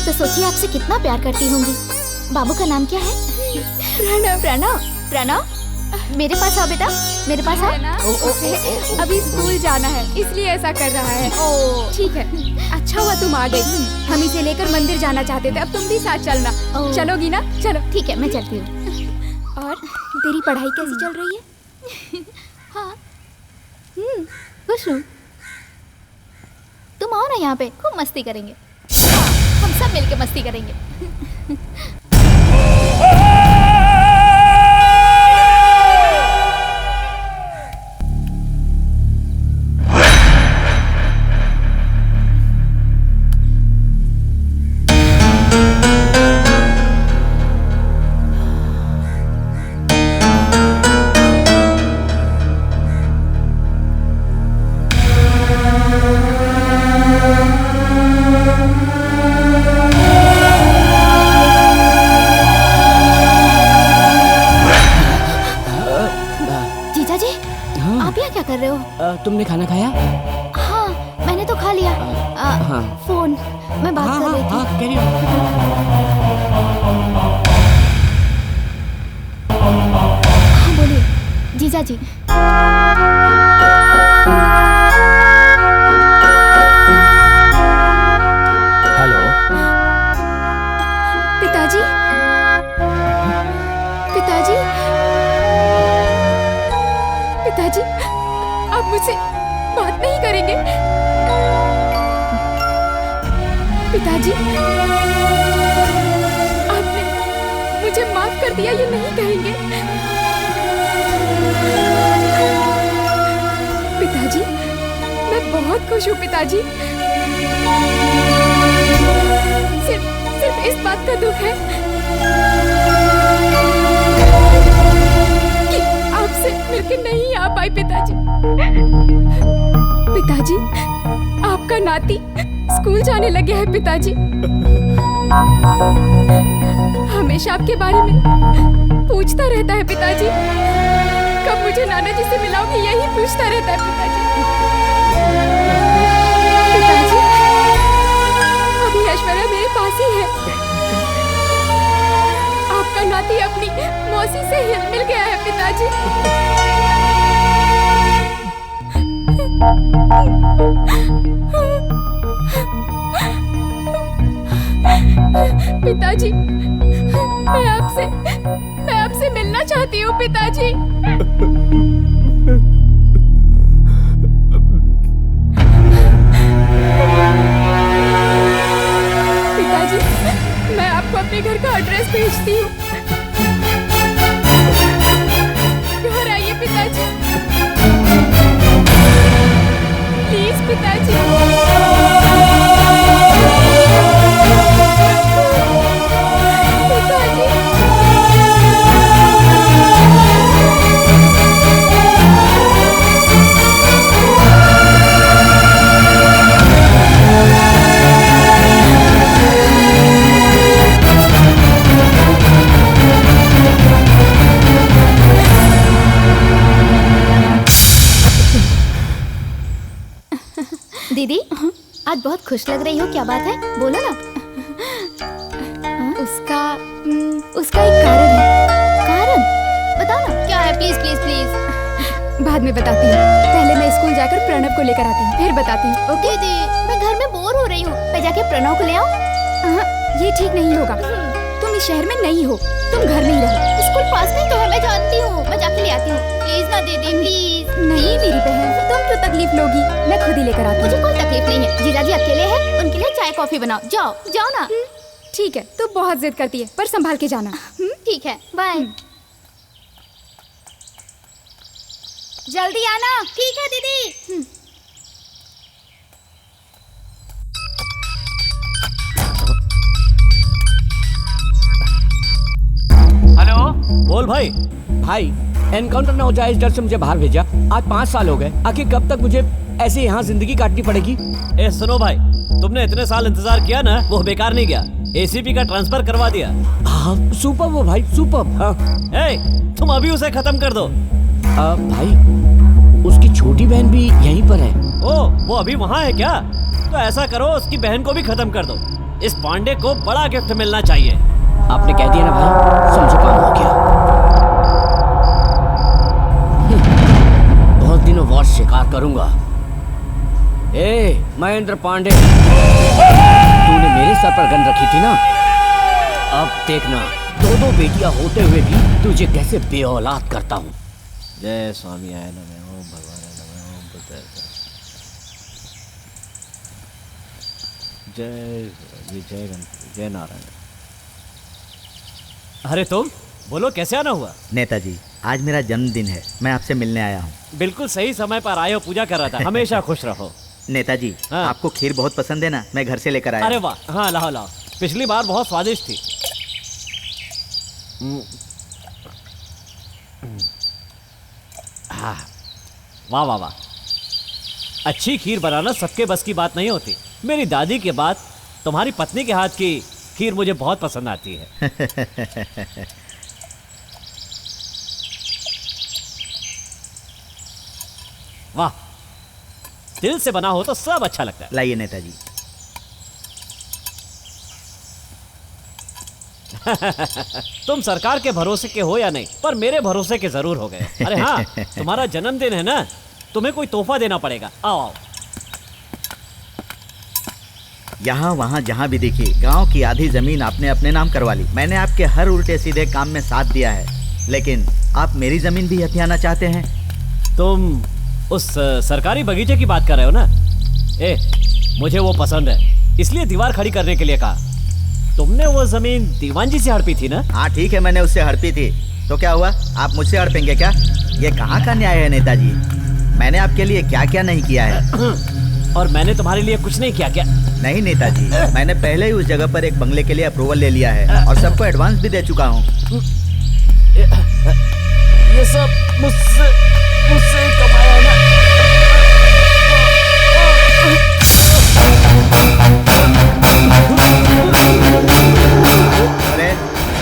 तो सोचिए आपसे कितना प्यार करती होंगी। बाबू का नाम क्या है? प्रणव। प्रणव, प्रणव मेरे पास आओ बेटा, मेरे पास आओ। अभी स्कूल जाना है इसलिए ऐसा कर रहा है। ठीक है, अच्छा हुआ तुम आ गई। हम इसे लेकर मंदिर जाना चाहते थे, अब तुम भी साथ चलना। चलोगी ना? चलो। ठीक है, मैं चलती हूँ। और तेरी पढ़ाई कैसी चल रही है? हाँ खुश हूँ। तुम आओ ना यहाँ पे, खूब मस्ती करेंगे। हम सब मिलके मस्ती करेंगे। तुमने खाना खाया? हाँ मैंने तो खा लिया। हाँ। फोन मैं बात कर रही थी। हाँ, हाँ बोलिए जीजा जी। हेलो। पिताजी, पिताजी, पिताजी, आप मुझसे बात नहीं करेंगे? पिताजी, आपने मुझे माफ कर दिया ये नहीं कहेंगे? पिताजी, मैं बहुत खुश हूँ पिताजी। सिर्फ इस बात का दुख है कि आपसे मिलकर नहीं आ पाई पिताजी। पिताजी, आपका नाती स्कूल जाने लगे हैं पिताजी। हमेशा आपके बारे में पूछता रहता है पिताजी। कब मुझे नाना जी से मिलाओगे, यही पूछता रहता है पिताजी। पिताजी, अभी ऐश्वर्या मेरे पास ही है। आपका नाती अपनी मौसी से हिल मिल गया है पिताजी। पिताजी, मैं आपसे मिलना चाहती हूँ पिताजी। पिताजी, मैं आपको अपने घर का एड्रेस भेजती हूँ। घर आइए पिताजी, प्लीज पिताजी। दीदी, आज बहुत खुश लग रही हो, क्या बात है? बोलो ना। उसका एक कारण है। कारण? बताओ ना, क्या है? Please please please. बाद में बताती हूँ, पहले मैं स्कूल जाकर प्रणव को लेकर आती हूँ, फिर बताती हूँ। ओके? दीदी, मैं घर में बोर हो रही हूँ, मैं जाके प्रणव को ले आऊँ? ये ठीक नहीं होगा। तुम इस शहर में नहीं हो, तुम घर में ही रहो। स्कूल पास नहीं तो है, मैं जानती हूँ, मैं जाके ले आती हूँ। प्लीज ना दीदी, प्लीज। नहीं मेरी बहन, तुम क्यों तकलीफ लोगी? मैं खुद ही लेकर आती हूँ। मुझे कोई तकलीफ नहीं है, जीजाजी अकेले हैं, उनके लिए चाय कॉफी बनाओ। जाओ जाओ ना। ठीक है, तू बहुत जिद करती है, पर संभाल के जाना। ठीक है, बाय। जल्दी आना। ठीक है दीदी। हेलो। बोल भाई। भाई, एनकाउंटर ना हो जाए इस डर से मुझे बाहर भेजा। आज 5 साल हो गए, आखिर कब तक मुझे ऐसे यहाँ जिंदगी काटनी पड़ेगी? ए सुनो भाई, तुमने इतने साल इंतजार किया ना, वो बेकार नहीं गया। एसीपी का ट्रांसफर करवा दिया। हाँ, सुपर वो भाई, सुपर। हाँ। ए, तुम अभी उसे खत्म कर दो। भाई, उसकी छोटी बहन भी यहीं पर है। ओ, वो अभी वहाँ है क्या? तो ऐसा करो, उसकी बहन को भी खत्म कर दो। इस पांडे को बड़ा गिफ्ट मिलना चाहिए। आपने कह दिया ना भाई, समझो काम हो गया। बहुत दिनों बाद शिकार करूंगा। ए, महेंद्र पांडे, तूने मेरे सर पर गन रखी थी ना? अब देखना, 2 बेटियां होते हुए भी तुझे कैसे बेऔलाद करता हूँ। जय स्वामी आय नमः, ओम भगवान नमः, ओम बुद्धाय जय जय गणपति, जय नारायण। अरे तुम बोलो, कैसे आना हुआ? नेताजी, आज मेरा जन्मदिन है, मैं आपसे मिलने आया हूँ। बिल्कुल सही समय पर आए हो, पूजा कर रहा था। हमेशा खुश रहो। नेताजी, आपको खीर बहुत पसंद है ना, मैं घर से लेकर आया। अरे वाह, हाँ लाओ लाओ, पिछली बार बहुत स्वादिष्ट थी। हाँ, वाह वाह वाह, अच्छी खीर बनाना सबके बस की बात नहीं होती। मेरी दादी के बाद तुम्हारी पत्नी के हाथ की खीर मुझे बहुत पसंद आती है। वाह, दिल से बना हो तो सब अच्छा लगता है। लाइए नेताजी। तुम सरकार के भरोसे के हो या नहीं, पर मेरे भरोसे के जरूर हो गए। अरे हाँ, तुम्हारा जन्मदिन है ना, तुम्हें कोई तोहफा देना पड़ेगा। आओ आओ। यहाँ वहाँ जहाँ भी देखी, गांव की आधी जमीन आपने अपने नाम करवा ली। मैंने आपके हर उल्टे सीधे काम में साथ दिया है, लेकिन आप मेरी जमीन भी हथियाना चाहते हैं। तुम उस सरकारी बगीचे की बात कर रहे हो ना? मुझे वो पसंद है, इसलिए दीवार खड़ी करने के लिए कहा। तुमने वो जमीन दीवान जी से हड़पी थी ना? हाँ ठीक है, मैंने उससे हड़पी थी, तो क्या हुआ? आप मुझसे हड़पेंगे क्या? ये कहाँ का न्याय है नेताजी? मैंने आपके लिए क्या क्या नहीं किया है। और मैंने तुम्हारे लिए कुछ नहीं किया क्या? नहीं नेताजी, मैंने पहले ही उस जगह पर एक बंगले के लिए अप्रूवल ले लिया है और सबको एडवांस भी दे चुका हूँ। ये सब मुझसे कमाया ना। अरे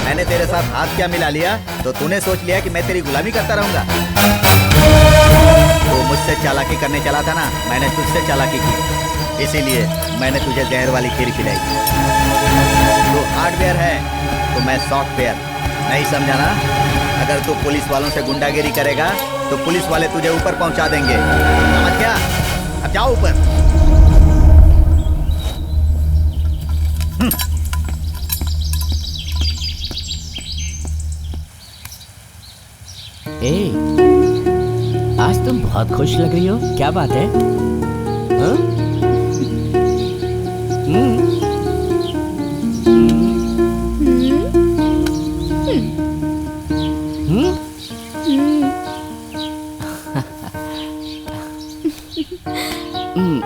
मैंने तेरे साथ हाथ क्या मिला लिया तो तूने सोच लिया कि मैं तेरी गुलामी करता रहूंगा? तो मुझसे चालाकी करने चला था ना, मैंने तुझसे चालाकी की, इसीलिए मैंने तुझे जहर वाली खीर खिलाई। तू हार्डवेयर है तो मैं सॉफ्टवेयर, नहीं समझा ना? अगर तू पुलिस वालों से गुंडागिरी करेगा तो पुलिस वाले तुझे ऊपर पहुंचा देंगे, समझ गया? अब जाओ ऊपर। आज तुम बहुत खुश लग रही हो, क्या बात है? हाँ?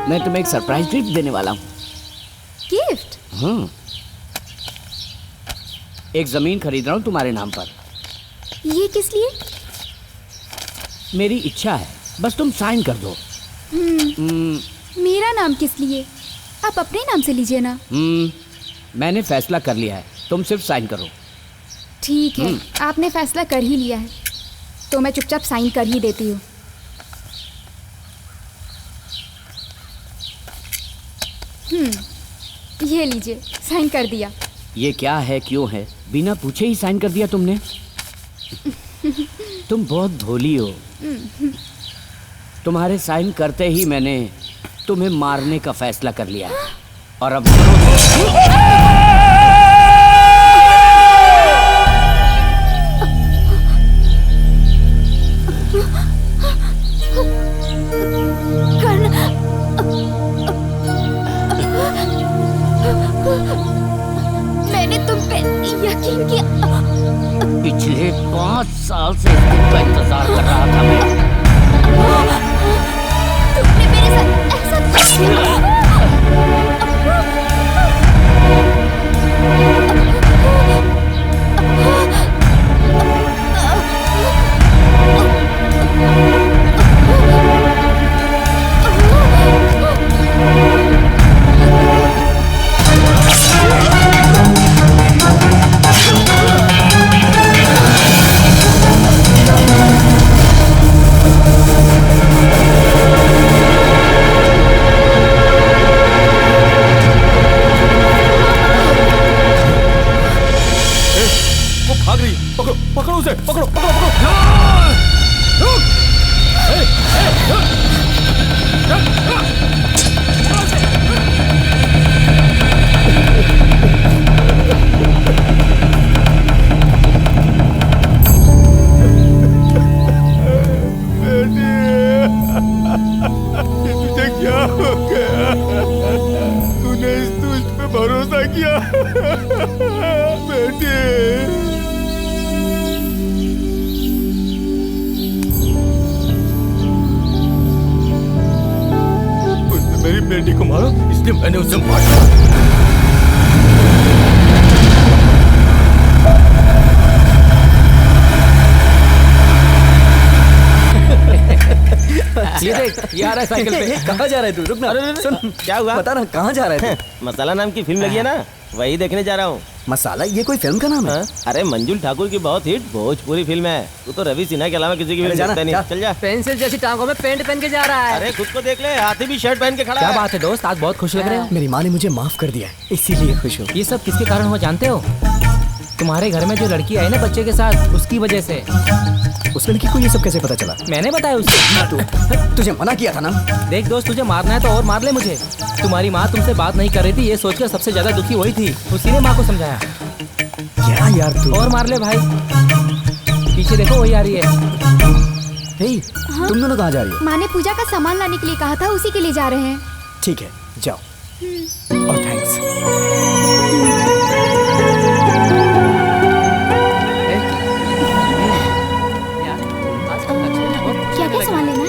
मैं तुम्हें एक सरप्राइज गिफ्ट देने वाला हूँ। गिफ्ट? एक जमीन खरीद रहा हूँ तुम्हारे नाम पर। ये किस लिए? मेरी इच्छा है, बस तुम साइन कर दो। मेरा नाम किस लिए? आप अपने नाम से लीजिए ना। मैंने फैसला कर लिया है, तुम सिर्फ साइन करो। ठीक है, आपने फैसला कर ही लिया है तो मैं चुपचाप साइन कर ही देती हूँ। ये लीजिए, साइन कर दिया। ये क्या है, क्यों है? बिना पूछे ही साइन कर दिया तुमने। तुम बहुत भोली हो। तुम्हारे साइन करते ही मैंने तुम्हें मारने का फैसला कर लिया है। और अब मैंने तुम पे यकीन किया। पिछले 5 साल से इस दिन का इंतजार कर रहा था मैं। तुमने मेरे साथ ऐसा कुछ किया। पकड़ो उसे, पकड़ो पकड़ो पकड़ो। तुझे क्या हो गया? तूने इस दुष्ट पे भरोसा किया। बेटी मेरी बेटी को मारो, इसलिए मैंने उसे मारा। ये देख, ये आ रहा है साइकिल पे। कहाँ जा रहा है तू? रुक ना। सुन, क्या हुआ? बता ना, कहाँ जा रहा है तू? मसाला नाम की फिल्म लगी है ना, वही देखने जा रहा हूँ। मसाला? ये कोई फिल्म का नाम है? अरे मंजुल ठाकुर की बहुत हिट भोजपुरी फिल्म है। तू तो रवि सिन्हा के अलावा किसी की फिल्म देखता नहीं। चल जा। पेंसिल जैसी टांगों में पेंट पहन के जा रहा है। अरे खुद को देख ले, हाथी भी शर्ट पहन के खड़ा है। क्या बात है दोस्त, आज बहुत खुश लग रहे हो। मेरी माँ ने मुझे माफ कर दिया है, इसीलिए खुश हूँ। ये सब किसके कारण हो जानते हो? तुम्हारे घर में जो लड़की आई ना बच्चे के साथ, उसकी वजह से। उस लड़की को ये सब कैसे पता चला? मैंने बताया उससे। तुझे मना किया था ना। देख दोस्त, तुझे मारना है तो और मार ले मुझे। तुम्हारी माँ तुमसे बात नहीं कर रही थी, ये सोचकर सबसे ज्यादा दुखी वही थी। उसी ने माँ को समझाया। क्या यार तू? और मार ले भाई। पीछे देखो, वही आ रही है। हे, तुम दोनों कहाँ जा रही हो? माँ ने पूजा का सामान लाने के लिए कहा था, उसी के लिए जा रहे हैं। ठीक है, जाओ। और थैंक्स। क्या क्या सामान लेना है?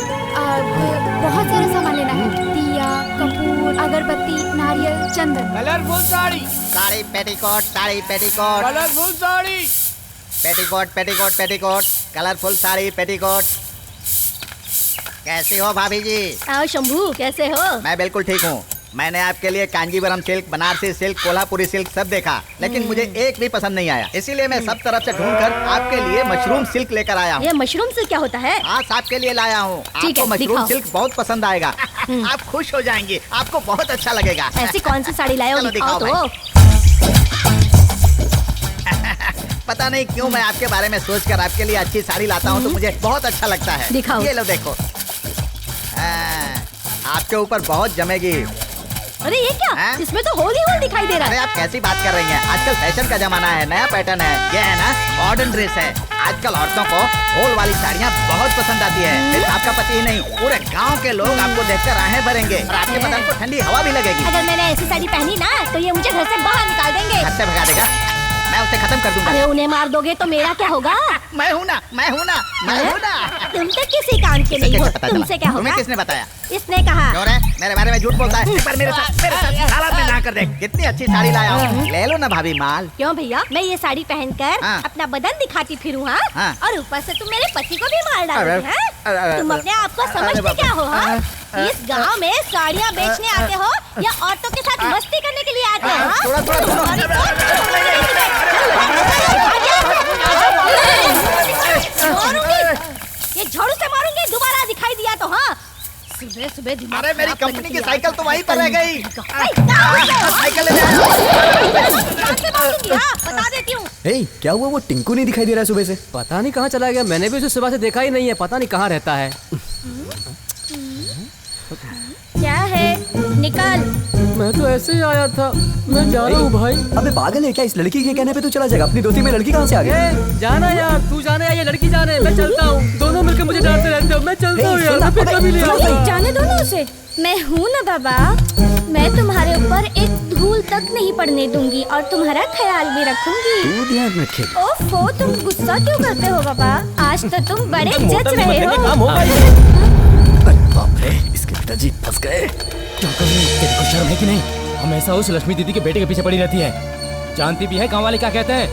बहुत सारा सामान लेना है। दिया, कपूर, अगरबत्ती, नारियल, चंदन। Colourful sari, sari petticoat, sari petticoat, colourful sari, petticoat petticoat petticoat, colourful sari petticoat. कैसी हो भाभी जी? आओ शंभू, कैसे हो? मैं बिल्कुल ठीक हूँ। मैंने आपके लिए Kanjeevaram silk, Banarasi silk, Kolhapuri silk सब देखा, लेकिन मुझे एक भी पसंद नहीं आया। इसीलिए मैं सब तरफ से ढूंढकर आपके लिए मशरूम सिल्क लेकर आया हूँ। ये मशरूम सिल्क क्या होता है? आज आपके लिए लाया हूँ। ठीक है, आपको मशरूम दिखाओ। सिल्क बहुत पसंद आएगा। आप खुश हो जाएंगी, आपको बहुत अच्छा लगेगा। ऐसी कौन सी साड़ी लाए हो? चलो दिखाओ दिखाओ तो। पता नहीं क्यों मैं आपके बारे में सोचकर आपके लिए अच्छी साड़ी लाता हूँ तो मुझे बहुत अच्छा लगता है। दिखाओ। ये लो देखो। आपके ऊपर बहुत जमेगी। अरे ये क्या? इसमें तो होल ही होल दिखाई दे रहा है। अरे आप कैसी बात कर रही हैं? आजकल फैशन का जमाना है, नया पैटर्न है। ये है ना मॉडर्न ड्रेस है। आजकल औरतों को होल वाली साड़ियाँ बहुत पसंद आती है। सिर्फ आपका पति ही नहीं, पूरे गांव के लोग आपको देखकर राहें भरेंगे और आपके बदन को ठंडी हवा भी लगेगी। अगर मैंने ऐसी साड़ी पहनी ना तो ये मुझे घर से बाहर निकाल देंगे। घर से भगा देगा? मैं उसे खत्म कर दूंगा। अरे उन्हें मार दोगे तो मेरा क्या होगा? मैं हूँ ना, मैं हूँ ना, मैं हूँ ना। तुम तो किसी काम के नहीं हो। तुमसे क्या होगा? तुम्हें किसने बताया? इसने कहा। क्यों रे? मेरे बारे में झूठ बोलता है। एक बार मेरे साथ हालात में ना कर दे। कितनी अच्छी साड़ी लाया हूँ, ले लो ना भाभी माल। क्यों भैया, मैं ये साड़ी पहनकर अपना बदन दिखाती फिरूँ हाँ? और ऊपर से तुम मेरे पति को भी मार डालोगे हाँ? तुम अपने आप को समझते क्या हो हाँ? इस गांव में साड़ियाँ बेचने आते हो या औरतों के साथ मस्ती करने के लिए आते हो हाँ? ये झाड़ू से मारूंगी, दोबारा दिखाई दिया तो हाँ। सुबह सुबह दिमाग। अरे मेरी कंपनी की साइकिल तो वहीं पर रह गई। साइकिल बता देती हूँ। हे, क्या हुआ? वो टिंकू नहीं दिखाई दे रहा है सुबह से। पता नहीं कहाँ चला गया, मैंने भी उसे सुबह से देखा ही नहीं है। पता नहीं कहाँ रहता है। क्या है? निकल। मैं तो ऐसे ही आया था, मैं जा रहा हूँ भाई। अबे पागल है क्या? इस लड़की के कहने पे तू चला जाएगा? अपनी दोस्ती में लड़की कहाँ से आ गई? जाना यार, तू जाना या ये लड़की जाने, मैं चलता हूँ। दोनों मिलकर मुझे डांटते रहते हो, मैं चलता हूँ यार। मैं कभी नहीं आऊंगा। जाने दो ना उसे। मैं हूँ ना बाबा, मैं तुम्हारे ऊपर एक धूल तक नहीं पड़ने दूंगी और तुम्हारा ख्याल भी रखूंगी। तू ध्यान रखे। ओफो, तुम गुस्सा क्यों करते हो बाबा? आज तो तुम बड़े जज रहे हो। बाप रे, इसके पिताजी फंस गए। क्या कर रही है? तेरे को शर्म है कि नहीं? हमेशा उस लक्ष्मी दीदी के बेटे के पीछे पड़ी रहती है। जानती भी है गांव वाले क्या कहते हैं?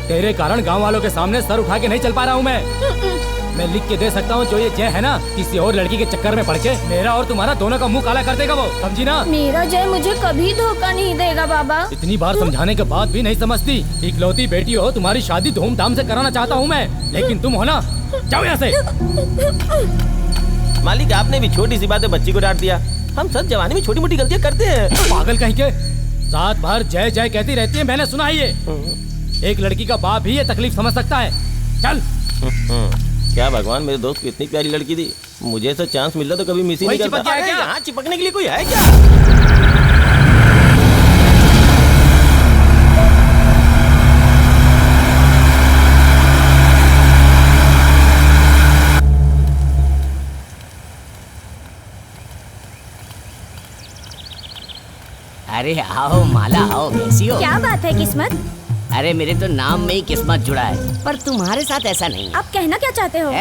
तेरे कारण गांव वालों के सामने सर उठा के नहीं चल पा रहा हूँ मैं लिख के दे सकता हूँ, जो ये जय है ना, किसी और लड़की के चक्कर में पड़ के मेरा और तुम्हारा दोनों का मुंह काला कर देगा वो, समझी ना? मेरा जय मुझे कभी धोखा नहीं देगा बाबा। इतनी बार समझाने के बाद भी नहीं समझती। इकलौती बेटी हो, तुम्हारी शादी धूमधाम से कराना चाहता हूँ मैं, लेकिन तुम हो ना, जाओ यहाँ से। मालिक, आपने भी छोटी सी बात में बच्ची को डांट दिया। हम सब जवानी में छोटी मोटी गलतियाँ करते हैं। पागल कहीं के, रात भर जय जय कहती रहती है, मैंने सुना ही है। एक लड़की का बाप ही ये तकलीफ समझ सकता है। चल। क्या भगवान, मेरे दोस्त की इतनी प्यारी लड़की थी, मुझे ऐसा चांस मिलता तो कभी मिस ही नहीं करता। यहाँ चिपकने के लिए कोई है क्या? अरे आओ माला, आओ। कैसी हो? क्या बात है किस्मत? अरे मेरे तो नाम में ही किस्मत जुड़ा है, पर तुम्हारे साथ ऐसा नहीं है। आप कहना क्या चाहते हो?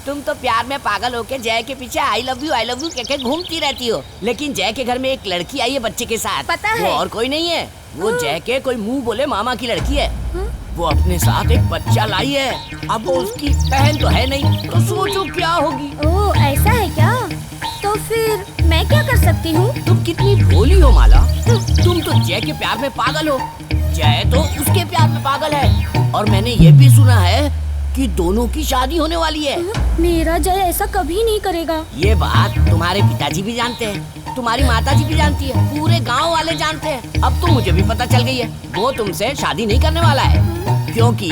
तुम तो प्यार में पागल होके जय के पीछे आई लव यू कह के घूमती रहती हो, लेकिन जय के घर में एक लड़की आई है बच्चे के साथ। पता है? वो और कोई नहीं है, वो जय के कोई मुंह बोले मामा की लड़की है। वो अपने साथ एक बच्चा लाई है। अब वो उसकी बहन तो है नहीं, तो सोचो क्या होगी। ओह, ऐसा है क्या? तो फिर मैं क्या कर सकती हूँ? तुम कितनी भोली हो माला। तुम तो जय के प्यार में पागल हो, जय तो उसके प्यार में पागल है। और मैंने ये भी सुना है कि दोनों की शादी होने वाली है। मेरा जय ऐसा कभी नहीं करेगा। ये बात तुम्हारे पिताजी भी जानते हैं, तुम्हारी माताजी भी जानती है, पूरे गांव वाले जानते हैं। अब तो मुझे भी पता चल गई है, वो तुमसे शादी नहीं करने वाला है, क्योंकि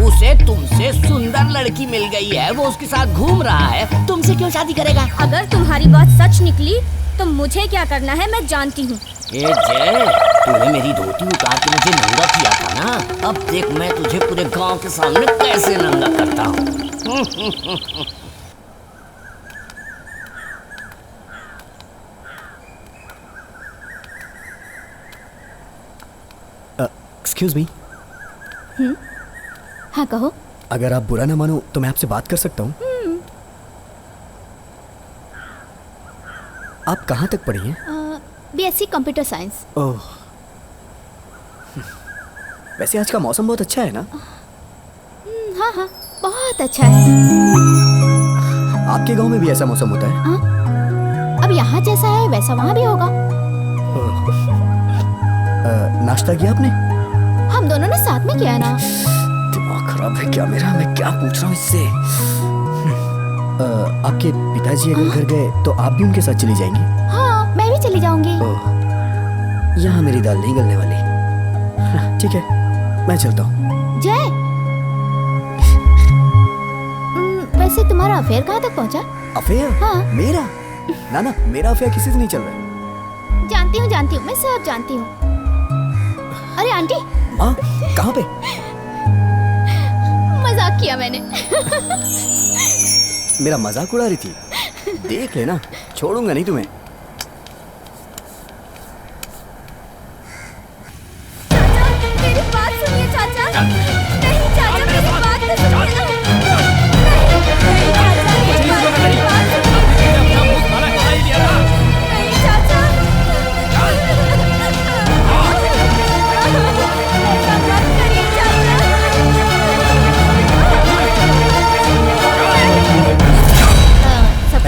उसे तुमसे सुंदर लड़की मिल गई है, वो उसके साथ घूम रहा है, तुमसे क्यों शादी करेगा? अगर तुम्हारी बात सच निकली तो मुझे क्या करना है मैं जानती हूँ। ए जय, तूने मेरी धोती उतार के मुझे नंगा किया था ना, अब देख मैं तुझे पूरे गांव के सामने कैसे नंगा करता हूँ। Excuse me. हाँ कहो। अगर आप बुरा ना मानो तो मैं आपसे बात कर सकता हूँ? आप कहाँ तक पढ़ी हैं? BSc computer science. ओह, वैसे आज का मौसम बहुत अच्छा है ना? हाँ हाँ बहुत अच्छा है। आपके गांव में भी ऐसा मौसम होता है? अब यहाँ जैसा है वैसा वहाँ भी होगा। नाश्ता किया आपने? हम दोनों ने साथ में किया ना। दिमाग खराब है क्या मेरा? मैं क्या पूछ रहा हूँ इससे? आपके पिताजी अगर घर गए तो आप भी उनके साथ चली जाएंगी? हाँ मैं भी चली जाऊंगी। यहाँ मेरी दाल नहीं गलने वाली। ठीक है मैं चलता हूँ। जय, वैसे तुम्हारा अफेयर कहाँ तक पहुँचा? अफेयर? हाँ। मेरा? ना मेरा अफेयर किसी से नहीं चल रहा है। जानती हूँ मैं सब जानती हूँ। अरे आंटी। माँ कहाँ पे? मजाक किया मैंने। मेरा मजाक उड़ा रही थी? देख लेना, छोड़ूंगा नहीं तुम्हें। मेरी बात सुनिए चाचा। नहीं चाचा मेरी बात तो सुनिए।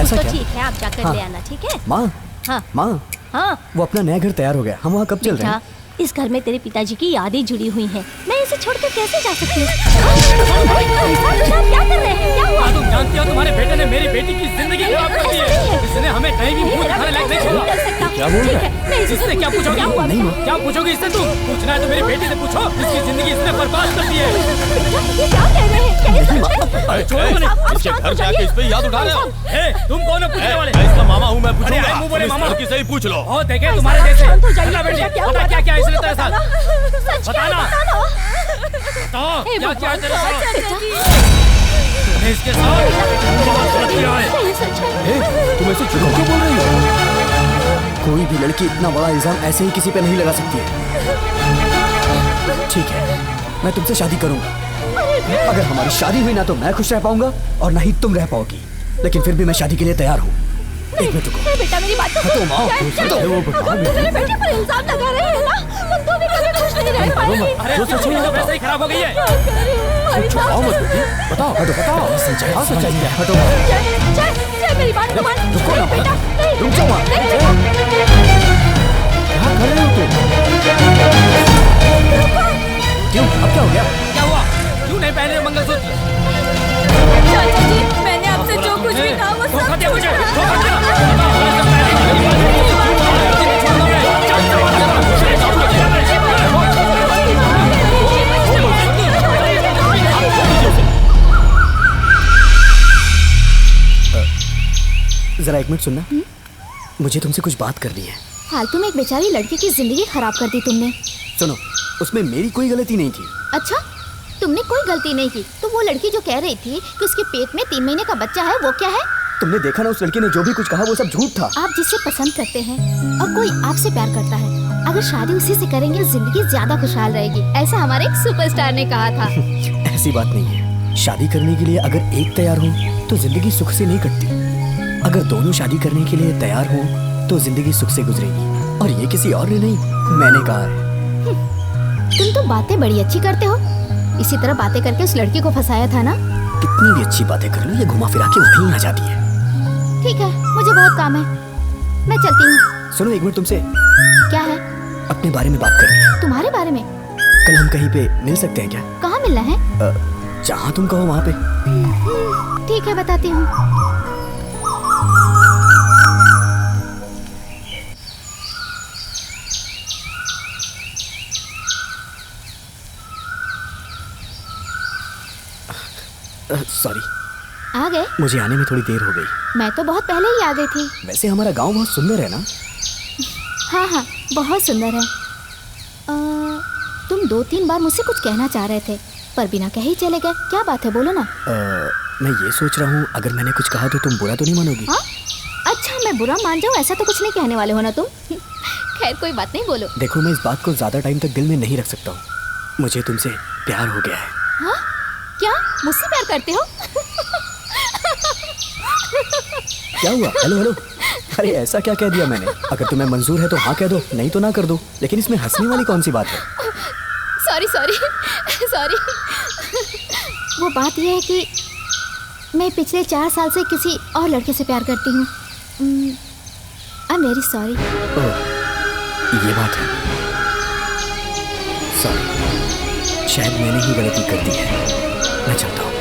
तो ठीक है आप जाकर ले आना। ठीक है माँ? हाँ माँ हाँ। वो अपना नया घर तैयार हो गया, हम वहाँ कब चल रहे हैं? इस घर में तेरे पिताजी की यादें जुड़ी हुई हैं। मैं इसे छोड़कर कैसे जा सकती हूँ? क्या कर रहे हैं? क्या हुआ? तुम जानती हो तुम्हारे बेटे ने मेरी बेटी की जिंदगी खराब कर दी है। इसने हमें कहीं भी मुंह दिखाने लायक नहीं छोड़ा। क्या बोल रहा है? इससे क्या पूछोगी? क्या पूछोगी इससे? तुम पूछना है तो मेरी बेटी से पूछो, इसकी जिंदगी इसने बर्बाद कर दी है। क्या कह रहे हैं? छोड़ो नहीं, इसके घर जाके इस पे याद उठा रहे हो? तुम कौन हो पूछने वाले? इसका मामा हूँ मैं, पूछूंगा। मुंह बोले मामा किसे ही पूछ लो। ओ देखे तुम्हारे जैसे। बता बेटी, बता क्या क्या इसने तेरे साथ? बताना। बताओ क्या क्या तेरे साथ? तूने इसके साथ बहुत गलत किया है। तुम ऐसे झूठ क्यों बोल रही हो? कोई भी लड़की इतना बड़ा इल्जाम ऐसे ही किसी पे नहीं लगा सकती है। ठीक है मैं तुमसे शादी करूंगा। अगर हमारी शादी हुई ना तो मैं खुश रह पाऊंगा और ना ही तुम रह पाओगी, लेकिन फिर भी मैं शादी के लिए तैयार हूँ। एक मिनट रुको। बेटा मेरी बात हटो माँ। मेरे बेटे पर इल्जाम लगा रहे हैं ना, तुम भी कभी खुश नहीं रह पाएगी। अरे जो सच है वैसे ही खराब हो गई है। आओ मत बेटी, बताओ। बताओ सच्चाई क्या है? हटो जय मेरी बात तो मान। रुको ना बेटा रुक जाओ माँ। क्या कर रहे हो तुम? क्यों अब क्या हो गया? क्या हुआ? क्यों नहीं पहने मंगलसूत्र? चाचा जी मैंने आपसे जो कुछ भी कहा वो सब धोखा मुझे। जरा एक मिनट सुनना, मुझे तुमसे कुछ बात करनी है। फालतू में एक बेचारी लड़की की जिंदगी खराब कर दी तुमने। सुनो, उसमें मेरी कोई गलती नहीं थी। अच्छा तुमने कोई गलती नहीं की तो वो लड़की जो कह रही थी कि उसके पेट में 3 महीने का बच्चा है वो क्या है? तुमने देखा ना उस लड़की ने जो भी कुछ कहा वो सब झूठ था। आप जिसे पसंद करते हैं और कोई आपसे प्यार करता है, अगर शादी उसी से करेंगे जिंदगी ज्यादा खुशहाल रहेगी, ऐसा हमारे एक सुपरस्टार ने कहा था। ऐसी बात नहीं है। शादी करने के लिए अगर एक तैयार हो तो जिंदगी सुख से नहीं कटती। अगर दोनों शादी करने के लिए तैयार हो तो जिंदगी सुख से गुजरेगी। और ये किसी और ने नहीं, मैंने कहा है। तुम तो बातें बड़ी अच्छी करते हो। इसी तरह बातें करके उस लड़की को फंसाया था ना? कितनी भी अच्छी बातें कर लो ये घुमा फिरा के वहीं आ जाती है। ठीक है मुझे बहुत काम है, मैं चलती हूँ। सुनो एक मिनट, तुमसे क्या है? अपने बारे में बात करनी है। तुम्हारे बारे में? कल हम कहीं पे मिल सकते हैं क्या? कहाँ मिलना है? जहाँ तुम कहो वहाँ पे। ठीक है, बताती हूँ। सॉरी, आ गए? मुझे आने में थोड़ी देर हो गई। मैं तो बहुत पहले ही आ गई थी। वैसे हमारा गांव बहुत सुंदर है ना? हाँ हाँ, बहुत सुंदर है। तुम 2-3 बार मुझसे कुछ कहना चाह रहे थे, पर बिना कहे ही चले गए। क्या बात है, बोलो ना। मैं ये सोच रहा हूँ, अगर मैंने कुछ कहा तो तुम बुरा तो नहीं मानोगी? हाँ? अच्छा, मैं बुरा मान जाऊँ ऐसा तो कुछ नहीं कहने वाले हो ना तुम? खैर कोई बात नहीं, बोलो। देखो, मैं इस बात को ज्यादा टाइम तक दिल में नहीं रख सकता हूँ। मुझे तुमसे प्यार हो गया है। हाँ? क्या मुझसे प्यार करते हो? क्या हुआ? Hello hello. अरे ऐसा क्या कह दिया मैंने? अगर तुम्हें मंजूर है तो हाँ कह दो, नहीं तो ना कर दो। लेकिन इसमें हंसने वाली कौन सी बात है? Sorry sorry sorry. वो बात यह है कि मैं पिछले 4 साल से किसी और लड़के से प्यार करती हूँ। I am very sorry. ये बात है। सॉरी, शायद मैंने ही गलती कर दी है। मैं चलता हूँ।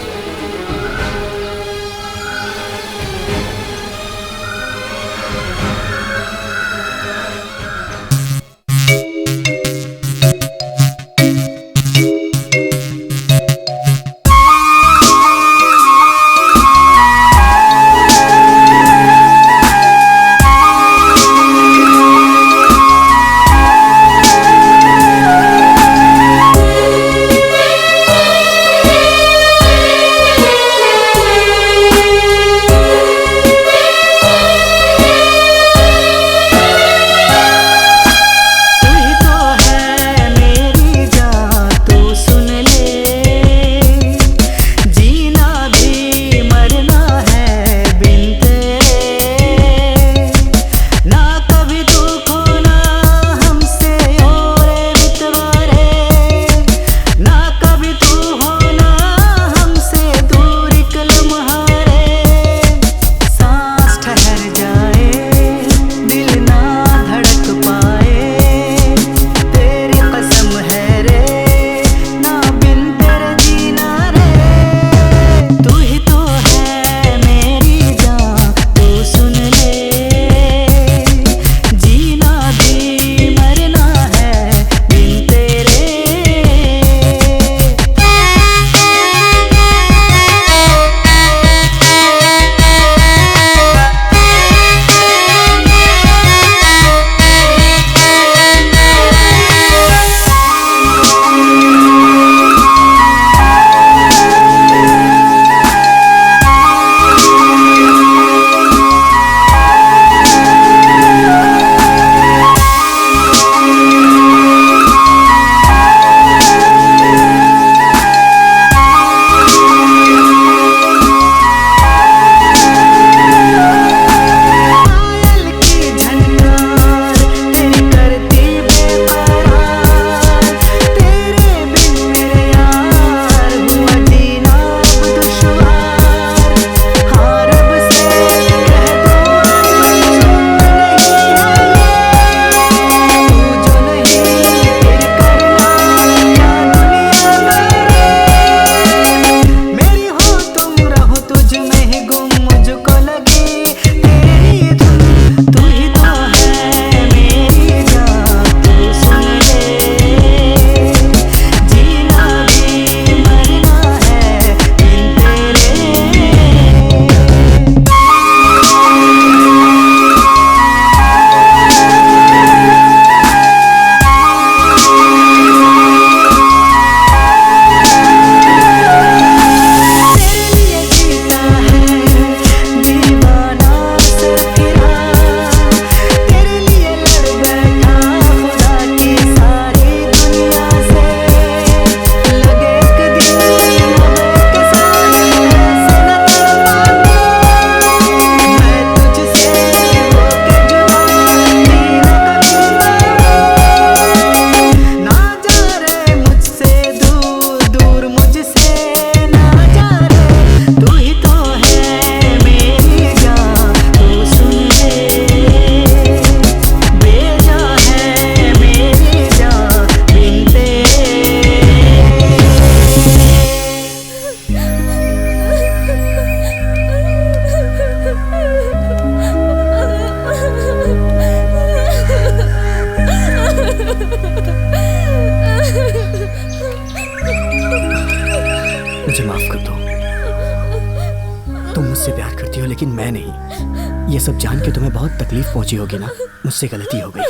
लेकिन मैं नहीं। ये सब जान के तुम्हें बहुत तकलीफ पहुंची होगी ना। मुझसे गलती हो गई।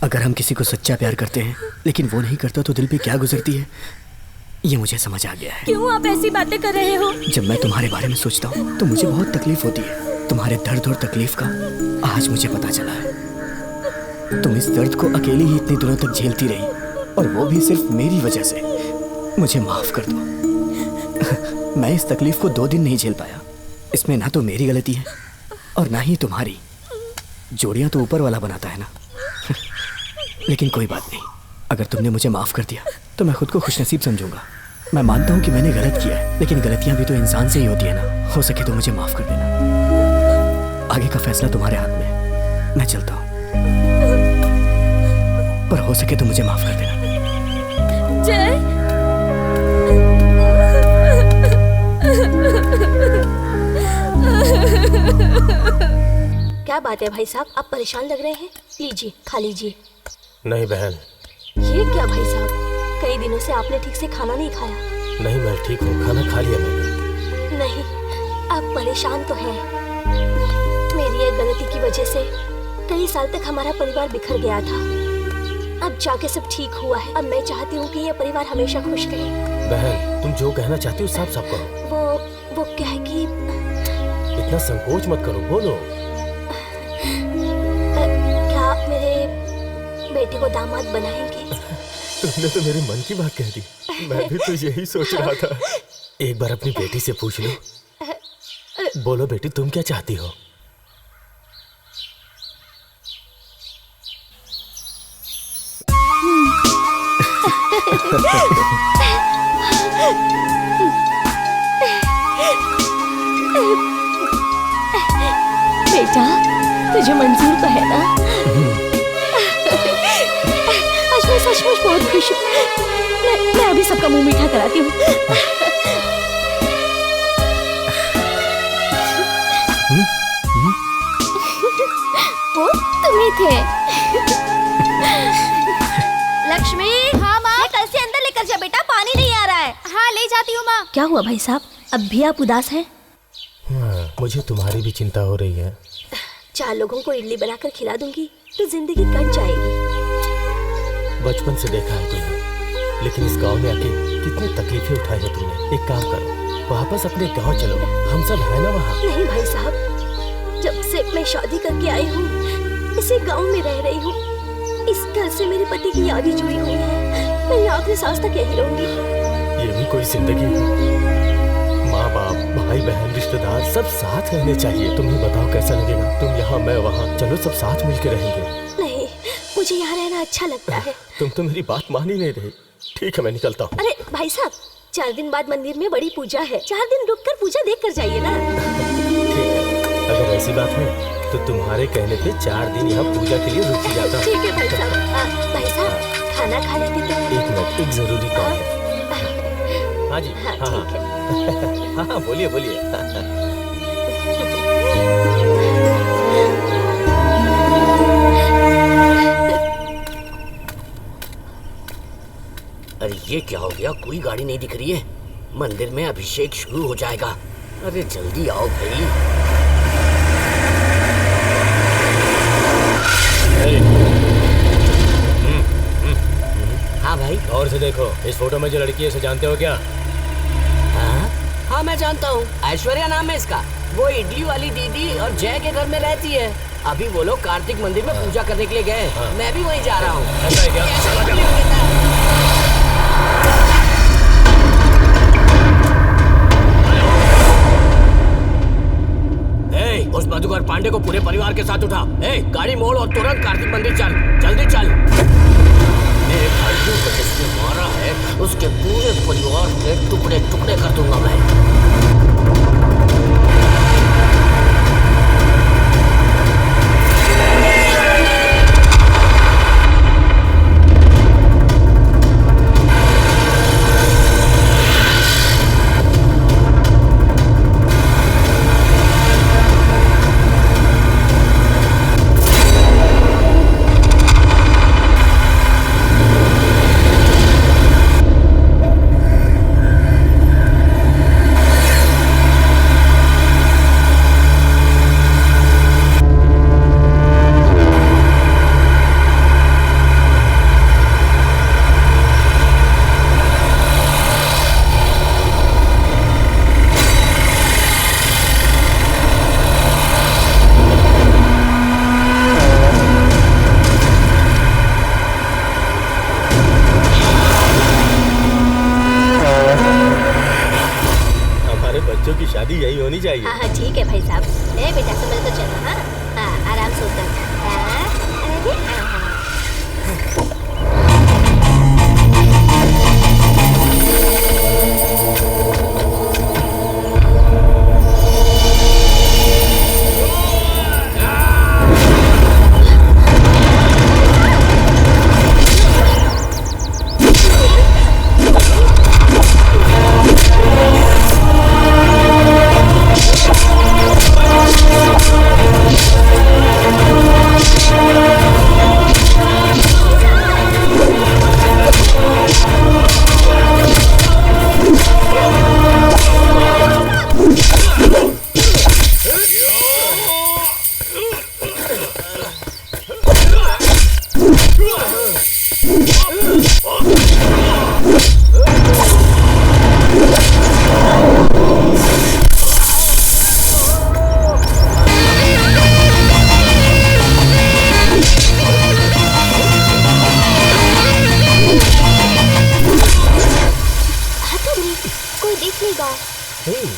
अगर हम किसी को सच्चा प्यार करते हैं लेकिन वो नहीं करता तो दिल पे क्या गुजरती है, ये मुझे समझ आ गया है। क्यों आप ऐसी बातें कर रहे हो? जब मैं तुम्हारे बारे में सोचता हूँ तो मुझे बहुत तकलीफ होती है। तुम्हारे दर्द और तकलीफ का आज मुझे पता चला है। तुम इस दर्द को अकेली ही इतने दिनों तक झेलती रही, और वो भी सिर्फ मेरी वजह से। मुझे माफ कर दो। मैं इस तकलीफ को 2 दिन नहीं झेल पाया। इसमें ना तो मेरी गलती है और ना ही तुम्हारी। जोड़ियां तो ऊपर वाला बनाता है ना। लेकिन कोई बात नहीं, अगर तुमने मुझे माफ कर दिया तो मैं खुद को खुशनसीब समझूंगा। मैं मानता हूँ कि मैंने गलत किया है, लेकिन गलतियां भी तो इंसान से ही होती है ना। हो सके तो मुझे माफ कर देना। आगे का फैसला तुम्हारे हाथ में है। मैं चलता हूँ, पर हो सके तो मुझे माफ कर देना। जय, क्या बात है भाई साहब, आप परेशान लग रहे हैं। लीजिए, खा लीजिए। नहीं बहन। ये क्या भाई साहब, कई दिनों से आपने ठीक से खाना नहीं खाया। नहीं, मैं ठीक हूँ, खाना खा लिया मैंने। नहीं, आप परेशान तो हैं। मेरी एक गलती की वजह से कई साल तक हमारा परिवार बिखर गया था। अब जाके सब ठीक हुआ है। अब मैं चाहती हूँ कि ये परिवार हमेशा खुश रहे। बहन, तुम जो कहना चाहती हो साफ साफ करो। वो क्या है कि इतना संकोच मत करो, बोलो। क्या आप मेरे बेटे को दामाद बनाएंगे? तुमने तो मेरे मन की बात कह दी। मैं भी तो यही सोच रहा था। एक बार अपनी बेटी से पूछ लो। बोलो बेटी, तुम क्या चाहती हो? बेटा, तुझे मंजूर तो है ना? आज मैं सचमुच बहुत खुश हूँ। मैं अभी सबका मुंह मीठा कराती हूँ। वो तुम ही थे। लक्ष्मी। हाँ माँ। ये कल से अंदर लेकर जा बेटा, पानी नहीं आ रहा है। हाँ, ले जाती हूँ माँ। क्या हुआ भाई साहब, अब भी आप उदास हैं? मुझे तुम्हारी भी चिंता हो रही है। 4 लोगों को इडली बनाकर खिला दूंगी तो जिंदगी कट जाएगी। बचपन से देखा है तुमने, लेकिन इस गांव में आके कितनी तकलीफें उठाई है तुमने। एक काम करो, वापस अपने गांव चलो, हम सब है ना वहाँ। नहीं भाई साहब, जब से मैं शादी करके आई हूँ इसी गांव में रह रही हूँ। इस घर से मेरे पति की यादें जुड़ी हुई है। मैं आखिरी सांस तक यही रहूंगी। ये भी कोई जिंदगी है? माँ बाप, भाई बहन, रिश्तेदार सब साथ रहने चाहिए। तुम्हें बताओ कैसा लगेगा? तुम यहाँ, मैं वहाँ, चलो सब साथ मिलकर रहेंगे। नहीं, मुझे यहाँ रहना अच्छा लगता है। तुम तो मेरी बात मान ही नहीं रही। ठीक है, मैं निकलता हूँ। अरे भाई साहब, 4 दिन बाद मंदिर में बड़ी पूजा है। 4 दिन रुककर पूजा देख कर जाइए ना। ठीक है, अगर ऐसी बात है तो तुम्हारे कहने पे 4 दिन यहाँ पूजा के लिए रुक जाता हूँ। ठीक है भाई साहब। भाई साहब, खाना खा लेते तो। 1 मिनट, एक जरूरी काम है। हाँ जी, हाँ हाँ हाँ हाँ, बोलिए बोलिए। अरे ये क्या हो गया, कोई गाड़ी नहीं दिख रही है। मंदिर में अभिषेक शुरू हो जाएगा। अरे जल्दी आओ भाई। हाँ भाई। और से देखो, इस फोटो में जो लड़की है उसे जानते हो क्या? हाँ मैं जानता हूँ, ऐश्वर्या नाम है इसका। वो इडली वाली दीदी और जय के घर में रहती है। अभी वो लोग कार्तिक मंदिर में पूजा करने के लिए गए। मैं भी वहीं जा रहा हूँ। ऐसा है क्या? उस मधुकर पांडे को पूरे परिवार के साथ उठा। गाड़ी मोड़ और तुरंत कार्तिक मंदिर चल, जल्दी चल। मेरे भाइयों को जिसने मारा है उसके पूरे परिवार के टुकड़े टुकड़े कर दूंगा मैं। होनी चाहिए। हाँ ठीक है भाई साहब। ए बेटा संभल कर चलो। हाँ आराम से उतर।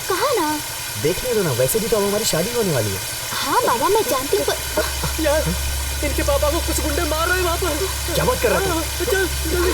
कहाँ ना? देखने दो ना, वैसे भी तो अब हमारी शादी होने वाली है। हाँ बाबा मैं जानती हूँ पर यार इनके पापा को कुछ गुंडे मार रहे हैं वहाँ पर। क्या बात कर रहा था? चल जल्दी।